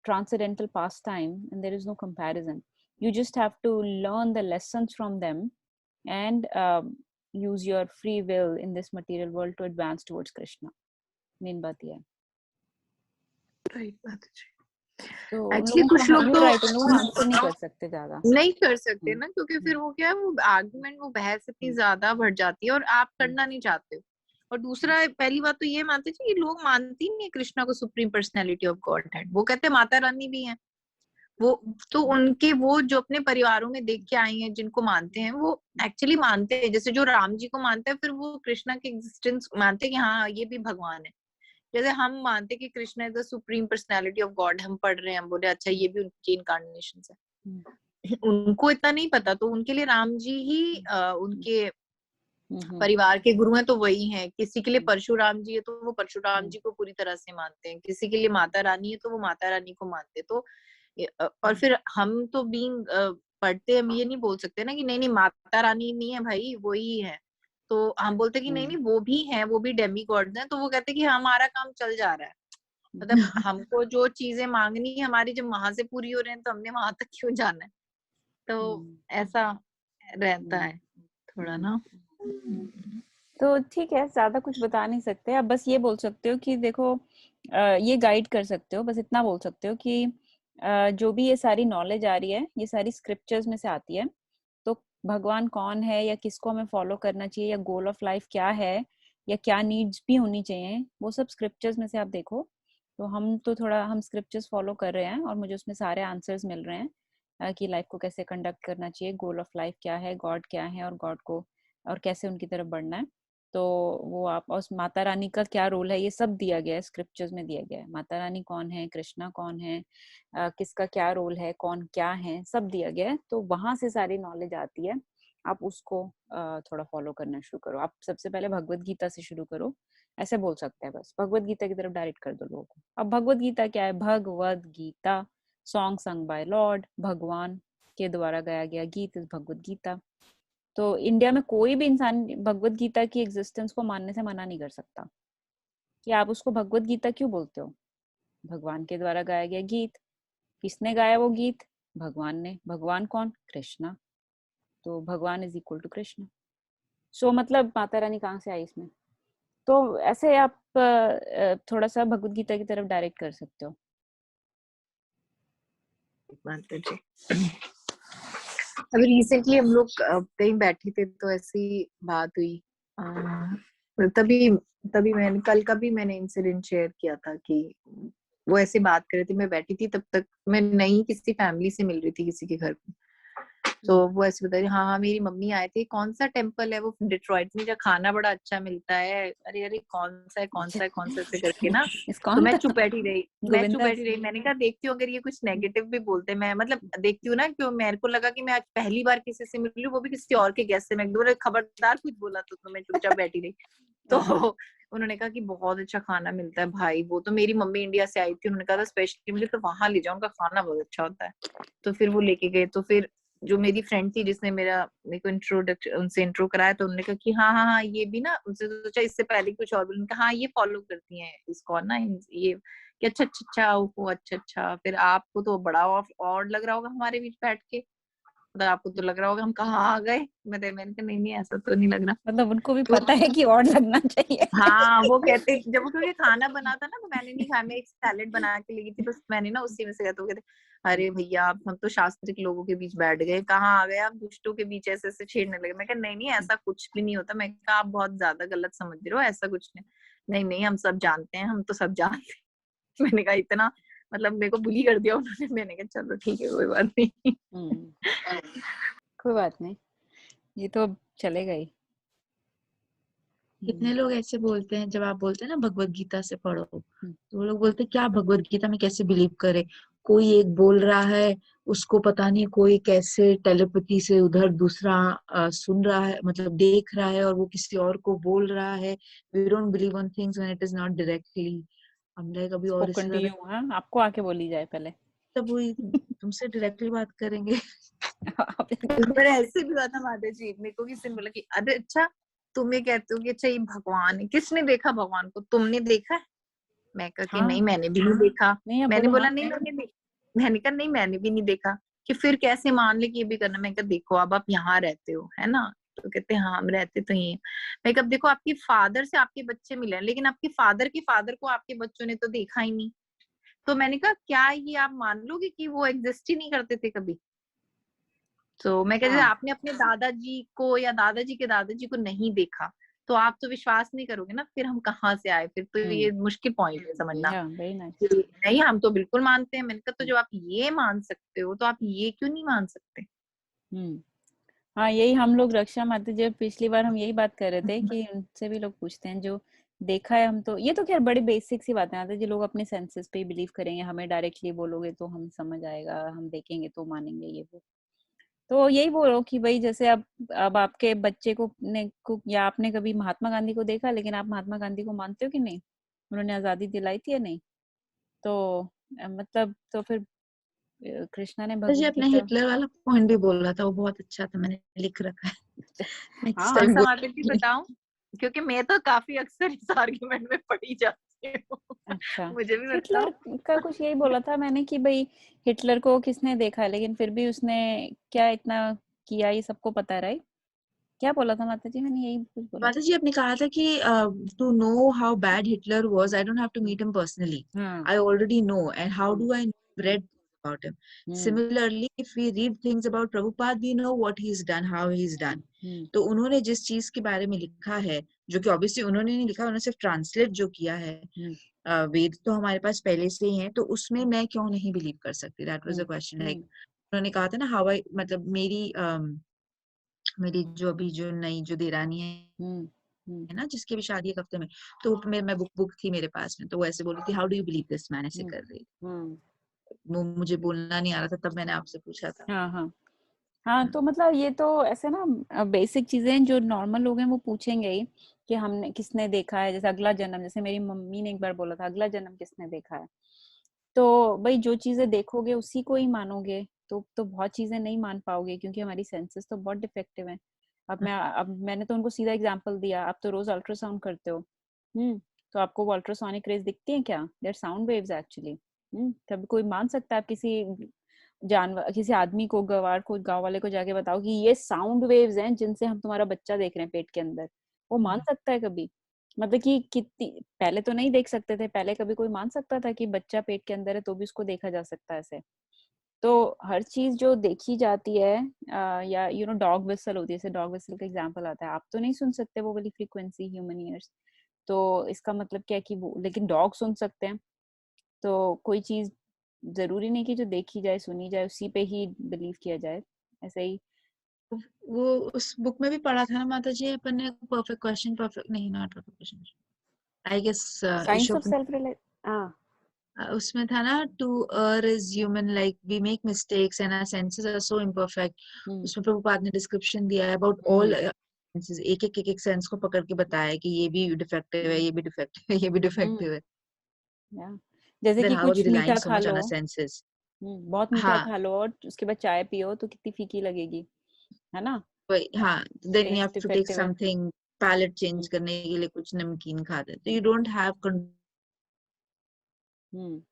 transcendental pastime, and there is no comparison. You just have to learn the lessons from them and use your free will in this material world to advance towards Krishna. Main बात ये है. Right, बात है. तो एक्चुअली कुछ लोग तो आंसर नहीं कर सकते ज्यादा, नहीं कर सकते ना, क्योंकि फिर वो क्या है, वो आर्गुमेंट, वो बहस इतनी ज्यादा बढ़ जाती है और आप करना नहीं चाहते हो. और दूसरा, पहली बात तो ये मानते हैं कि लोग मानती नहीं है कृष्णा को सुप्रीम पर्सनैलिटी ऑफ गॉड है. वो कहते हैं माता रानी भी है वो. तो उनके वो जो अपने परिवारों में देख के आई हैं, जिनको मानते हैं, वो एक्चुअली मानते हैं. जैसे जो राम जी को मानते हैं, फिर वो कृष्णा के एग्जिस्टेंस मानते हैं कि हाँ ये भी भगवान है. जैसे हम मानते कि Krishna is the supreme personality of God, हम पढ़ रहे हैं, हम बोले अच्छा ये भी उनकी इनकार्नेशन है. उनको इतना नहीं पता, तो उनके लिए राम जी ही उनके परिवार के गुरु हैं, तो वही हैं. किसी के लिए परशुराम जी है तो वो परशुराम जी को पूरी तरह से मानते हैं. किसी के लिए माता रानी है तो वो माता रानी को मानते हैं. तो और फिर हम तो बीइंग पढ़ते, हम ये नहीं बोल सकते ना कि नहीं नहीं माता रानी नहीं है भाई, वो ही है. तो हम बोलते कि नहीं नहीं वो भी हैं, वो भी डेमी गॉड्स हैं. तो वो कहते कि हमारा काम चल जा रहा है. मतलब हमको जो चीजें मांगनी है हमारी, जब वहां से पूरी हो रहे हैं तो हमने वहां तक क्यों जाना है. तो ऐसा रहता है थोड़ा ना. तो ठीक है, ज्यादा कुछ बता नहीं सकते. आप बस ये बोल सकते हो कि देखो ये गाइड कर सकते हो, बस इतना बोल सकते हो कि जो भी ये सारी नॉलेज आ रही है, ये सारी स्क्रिप्चर्स में से आती है. तो भगवान कौन है, या किसको हमें फॉलो करना चाहिए, या गोल ऑफ लाइफ क्या है, या क्या नीड्स भी होनी चाहिए, वो सब स्क्रिप्चर्स में से आप देखो. तो हम स्क्रिप्चर्स फॉलो कर रहे हैं, और मुझे उसमें सारे आंसर्स मिल रहे हैं कि लाइफ को कैसे कंडक्ट करना चाहिए, गोल ऑफ लाइफ क्या है, गॉड क्या है, और गॉड को और कैसे उनकी तरफ बढ़ना है. तो वो आप, और माता रानी का क्या रोल है, ये सब दिया गया है, स्क्रिप्चर्स में दिया गया है. माता रानी कौन है, कृष्णा कौन है, किसका क्या रोल है, कौन क्या है, सब दिया गया है. तो वहां से सारी नॉलेज आती है. आप उसको थोड़ा फॉलो करना शुरू करो. आप सबसे पहले भगवत गीता से शुरू करो, ऐसे बोल सकते हैं. बस भगवत गीता की तरफ डायरेक्ट कर दो लोगों को. अब भगवत गीता क्या है? Bhagavad Gita, song sung by lord, भगवान के द्वारा गाया गया गीत इस भगवत गीता. तो इंडिया में कोई भी इंसान भगवत गीता की एग्जिस्टेंस को मानने से मना नहीं कर सकता. कि आप उसको भगवत गीता क्यों बोलते हो? भगवान के द्वारा गाया गया गीत। किसने गाया वो गीत? भगवान ने। भगवान कौन? कृष्णा। तो भगवान इज इक्वल टू कृष्ण। सो मतलब माता रानी कहाँ से आई इसमें? तो ऐसे आप थोड़ा सा भगवत गीता की तरफ डायरेक्ट कर सकते हो। माता जी, अभी रिसेंटली हम लोग कहीं बैठे थे तो ऐसी बात हुई, तभी तभी मैंने कल का भी मैंने इंसिडेंट शेयर किया था कि वो ऐसे बात कर रहे थे, मैं बैठी थी तब तक मैं नई किसी फैमिली से मिल रही थी किसी के घर पे, तो वो ऐसे बता रही, हाँ हाँ मेरी मम्मी आए थे, कौन सा टेम्पल है वो डिट्रॉइट में जहाँ खाना बड़ा अच्छा मिलता है, अरे अरे कौन सा है कौन सा है कौन सा ऐसे करके ना। तो इस्कॉन मैं था? चुप बैठी रही, गोविंदा? मैंने कहा देखती हूँ अगर ये कुछ नेगेटिव भी बोलते हैं, मैं मतलब देखती हूँ ना, क्यों मेरे को लगा कि मैं आज पहली बार किसी से मिल रही हूँ, वो भी किसी और के गेस्ट से, मैं एकदम खबरदार कुछ बोला तो मैं चुपचाप बैठी रही। तो उन्होंने कहा कि बहुत अच्छा खाना मिलता है भाई, वो तो मेरी मम्मी इंडिया से आई थी, उन्होंने कहा था स्पेशली मुझे तो वहां ले जाओ, उनका खाना बहुत अच्छा होता है। तो फिर वो लेके गए, तो फिर जो मेरी फ्रेंड थी जिसने मेरे को इंट्रोडक्शन उनसे इंट्रो कराया, तो उन्होंने कहा कि हाँ हाँ हाँ ये भी ना, उनसे सोचा इससे पहले कुछ और बोलूं, हाँ ये फॉलो करती हैं इसको ना, ये कि अच्छा अच्छा अच्छा वो अच्छा अच्छा। फिर आपको तो बड़ा और लग रहा होगा हमारे बीच बैठ के, मतलब आपको तो लग रहा होगा हम कहाँ आ गए, मैंने कहा नहीं नहीं ऐसा तो नहीं लग रहा। मतलब उनको भी तो पता है कि और लगना चाहिए। हाँ वो कहते, जब क्योंकि खाना बना था ना तो मैंने नहीं खाया, मैं एक सैलेड बना के ली थी बस, मैंने ना उसी में से कहते, वो कहते अरे भैया आप हम तो शास्त्रिक लोगों के बीच बैठ गए, कहाँ आ गए आप दुष्टों के बीच ऐसे ऐसे छेड़ने लगे। मैं कहा नहीं नहीं ऐसा कुछ भी नहीं होता, मैं कहा आप बहुत ज्यादा गलत समझ रहे हो, ऐसा कुछ नहीं। नहीं नहीं हम सब जानते हैं, हम तो सब जानते हैं। मैंने कहा इतना मतलब मेरे को बुली कर दिया उन्होंने, मैंने कहा चलो ठीक है कोई बात नहीं। कोई बात नहीं, ये तो अब चलेगा ही। कितने लोग ऐसे बोलते हैं, जब आप बोलते हैं ना भगवत गीता से पढ़ो, हम्म। तो वो लोग बोलते हैं क्या भगवत गीता में कैसे बिलीव करे, कोई एक बोल रहा है उसको पता नहीं कोई कैसे टेलीपैथी से उधर दूसरा सुन रहा है, मतलब देख रहा है और वो किसी और को बोल रहा है, we don't believe on things when it is not directly. हम लाइक अभी और इससे स्पोकन टू ज्यादा यू, हाँ आपको आके बोली जाए पहले। तब वही तुमसे डायरेक्टली बात करेंगे। एक बार ऐसे भी हुआ था माता जी, मेरे को किसी ने बोला कि अरे अच्छा तुम ये कहते हो कि अच्छा ये भगवान है, किसने देखा भगवान को, तुमने देखा है? मैं कहा कि हाँ नहीं मैंने भी नहीं देखा। नहीं, आप मैंने बोलो बोला हाँ। नहीं मैंने कहा नहीं मैंने भी नहीं देखा। कि फिर कैसे मान ले कि ये भी करना, मैं कहा देखो अब आप यहाँ रहते हो है ना, तो कहते हैं हाँ हम रहते तो ही हैं। मैं कहा देखो आपके फादर से आपके बच्चे मिले हैं, लेकिन आपके फादर के फादर को आपके बच्चों ने तो देखा ही नहीं। तो मैंने कहा क्या ये आप मान लोगे कि वो एग्जिस्ट ही नहीं करते थे कभी? तो मैं कहती हाँ आपने अपने दादाजी को या दादाजी के दादाजी को नहीं देखा, तो आप तो विश्वास नहीं करोगे ना, फिर हम कहाँ से आए, फिर तो ये मुश्किल पॉइंट है समझना। या वेरी नाइस। कि नहीं हम तो बिल्कुल मानते हैं। मैंने कहा तो जब आप ये मान सकते हो तो आप ये क्यों नहीं मान सकते? हाँ यही हम लोग रक्षा माता जी, पिछली बार हम यही बात कर रहे थे कि उनसे भी लोग पूछते हैं जो देखा है। हम तो ये तो खैर बड़ी बेसिक सी बातें आती है जी, लोग अपने सेंसेस पे ही बिलीव करेंगे, हमें डायरेक्टली बोलोगे तो हम समझ आएगा, हम देखेंगे तो मानेंगे ये वो। तो यही बोलो कि भाई जैसे अब आपके बच्चे को या आपने कभी महात्मा गांधी को देखा, लेकिन आप महात्मा गांधी को मानते हो कि नहीं, उन्होंने आजादी दिलाई थी या नहीं? तो मतलब तो फिर कृष्णा ने जी भगवत अपने गीता। हिटलर वाला पॉइंट भी बोल रहा था, वो बहुत अच्छा था, मैंने लिख रखा है। नेक्स्ट हाँ कौन टाइम सा माता जी बोल। बताऊं? क्योंकि मैं तो काफी अक्सर इस आर्ग्यूमेंट में पड़ी जाती हूँ। अच्छा, मुझे भी हिटलर बताओ। का कुछ यही बोला था मैंने कि भाई हिटलर को किसने देखा है, लेकिन फिर भी उसने क्या इतना किया ये सबको पता है, राइट? क्या बोला था माता जी? मैंने यही कुछ बोला माता जी आपने कहा था कि to know how bad Hitler was I don't have to था। मीट हिम पर्सनली, हाँ। I already know, and how hmm. Do I read about him. Hmm. Similarly, if we read things about Prabhupada, we know what he's done, how he's done. हम्म। तो उन्होंने जिस चीज के बारे में लिखा है, जो कि ऑब्वियसली उन्होंने नहीं लिखा, उन्होंने सिर्फ ट्रांसलेट जो किया है, हम्म। वेद तो हमारे पास पहले से ही है, तो उसमें मैं क्यों नहीं बिलीव कर सकती? That was a hmm. Question. Like hmm. उन्होंने कहा था ना हाउ आई, मतलब मेरी जो अभी जो नई जो देरानी हम्म। हम्म। है ना, जिसकी भी शादी एक हफ्ते में, तो मैं बुक थी मेरे पास में, तो वो ऐसे बोल रही थी how do you believe this man, ऐसे हम्म। कर रही हम्म। थी। वो मुझे बोलना नहीं आ रहा था, तब मैंने आपसे पूछा था। हाँ हाँ हाँ, तो मतलब ये तो ऐसे ना बेसिक चीजें जो नॉर्मल लोग हैं वो पूछेंगे ही कि हमने किसने देखा है, जैसे अगला जन्म, जैसे मेरी मम्मी ने एक बार बोला था अगला जन्म किसने देखा है। तो भाई जो चीजें देखोगे उसी को ही मानोगे, तो बहुत चीजें नहीं मान पाओगे, क्योंकि हमारी सेंसेस तो बहुत डिफेक्टिव हैं। अब मैंने तो उनको सीधा एग्जांपल दिया, आप तो रोज अल्ट्रासाउंड करते हो। तो आपको अल्ट्रासोनिक रेज दिखती हैं क्या? Their sound waves actually. तब कोई मान सकता है, आप किसी जानवर, किसी आदमी को, गवार को, गांव वाले को जाके बताओ कि ये साउंड वेव्स हैं जिनसे हम तुम्हारा बच्चा देख रहे हैं पेट के अंदर, वो मान सकता है कभी? मतलब कि कितनी, पहले तो नहीं देख सकते थे, पहले कभी कोई मान सकता था कि बच्चा पेट के अंदर है तो भी उसको देखा जा सकता है ऐसे? तो हर चीज जो देखी जाती है, या डॉग विसल होती है, जैसे डॉग विसल का एग्जांपल आता है, आप तो नहीं सुन सकते वो वाली फ्रीक्वेंसी ह्यूमन ईयर्स, तो इसका मतलब क्या है कि वो, लेकिन डॉग सुन सकते हैं। तो कोई चीज जरूरी नहीं कि जो देखी जाए सुनी जाए उसी पे ही बिलीव किया जाए, ऐसे ही। वो उस बुक में भी पढ़ा था ना माता जी अपन ने, परफेक्ट क्वेश्चन, परफेक्ट नहीं, not perfect question, I guess science of self realize, हाँ उसमें था ना, to err is human, like we make mistakes and our senses are so imperfect. उसमें प्रभुपाद ने डिस्क्रिप्शन दिया है अबाउट ऑल सेंसेस, एक सेंस को पकड़ के बताया है कि ये भी डिफेक्टिव है, ये भी डिफेक्टिव है, ये भी डिफेक्टिव है. जैसे Then कि how are we कुछ मीठा relying so खा much on low, our senses? बहुत मीठा हाँ खा लो और उसके बाद चाय पियो तो कितनी फीकी लगेगी, है ना? वही, हाँ, then you taste have to take defective है। something, palate change करने के लिए कुछ नमकीन खाते, तो you don't have हम्म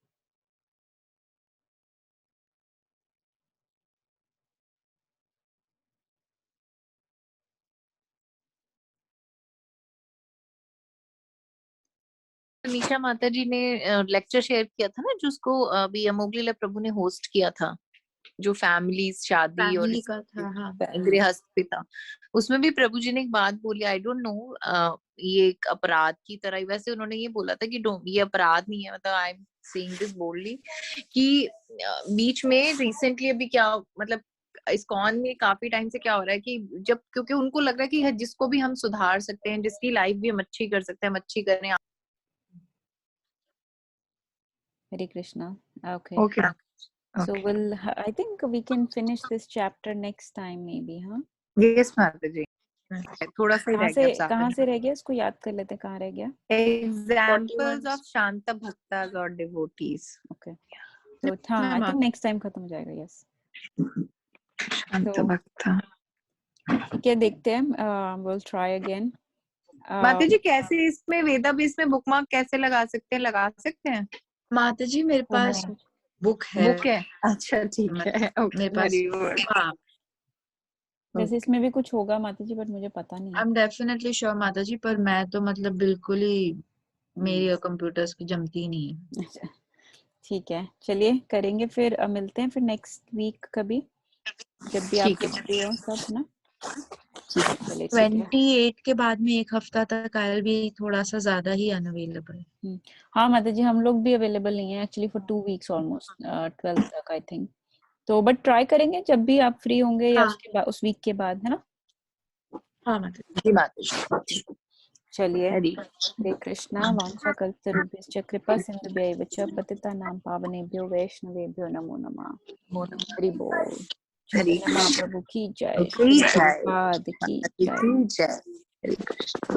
निशा माता जी ने लेक्चर शेयर किया था ना, जिसको अभी अमोघलीला प्रभु ने होस्ट किया था, जो फैमिलीज, शादी और फैमिली का था. हाँ गृहस्थ पिता, उसमें भी प्रभु जी ने एक बात बोली, आई डोंट नो, ये एक अपराध की तरह ही, वैसे उन्होंने ये बोला था कि ये अपराध नहीं है, मतलब I am saying this boldly, कि बीच में रिसेंटली अभी क्या, मतलब इस्कॉन में काफी टाइम से क्या हो रहा है कि जब, क्योंकि उनको लग रहा है कि जिसको भी हम सुधार सकते हैं, जिसकी लाइफ भी हम अच्छी कर सकते हैं, हम अच्छी करें. Hare Krishna. Okay, okay so I think we can finish this chapter next time maybe, हाँ? यस माता जी, थोड़ा सा ही रह गया, अब कहाँ से रह गया, इसको याद कर लेते हैं, कहाँ रह गया? एग्जाम्पल्स ऑफ शांत भक्तास और डिवोटीज. ओके, तो हाँ, आई थिंक नेक्स्ट टाइम खत्म हो जाएगा। यस, शांत भक्ता, ठीक है, देखते हैं, we'll try again. माता जी कैसे इसमें वेदाबेस में बुकमार्क कैसे लगा सकते हैं? माता जी मेरे पास बुक है. अच्छा ठीक है, मेरे पास, हाँ, जैसे इसमें भी कुछ होगा माता जी, बट मुझे पता नहीं है। I'm definitely sure माता जी, पर मैं तो मतलब बिल्कुल ही, मेरी कंप्यूटर्स की जमती ही नहीं है. अच्छा, ठीक है, चलिए करेंगे फिर, मिलते हैं फिर नेक्स्ट वीक कभी, जब भी आप फ्री हो सब, है ना? चलिए ठीक है। 28 के बाद में एक हफ्ता तक आयल भी थोड़ा सा ज्यादा ही अनअवेलेबल. हाँ माता जी, हम लोग भी अवेलेबल नहीं है एक्चुअली फॉर 2 वीक्स ऑलमोस्ट, 12 तक आई थिंक, तो बट ट्राई करेंगे जब भी आप फ्री होंगे, या उसके बाद, उस वीक के बाद, है ना? हाँ माता जी. चलिए, हरे कृष्णा, वांछा कल्पतरुभ्यश्च कृपा सिन्धुभ्यैव च पतितानां पावनेभ्यो वैष्णवेभ्यो नमो नमः। हरि बोल। चैतन्य महाप्रभु की जय, श्री प्रभुपाद की जय।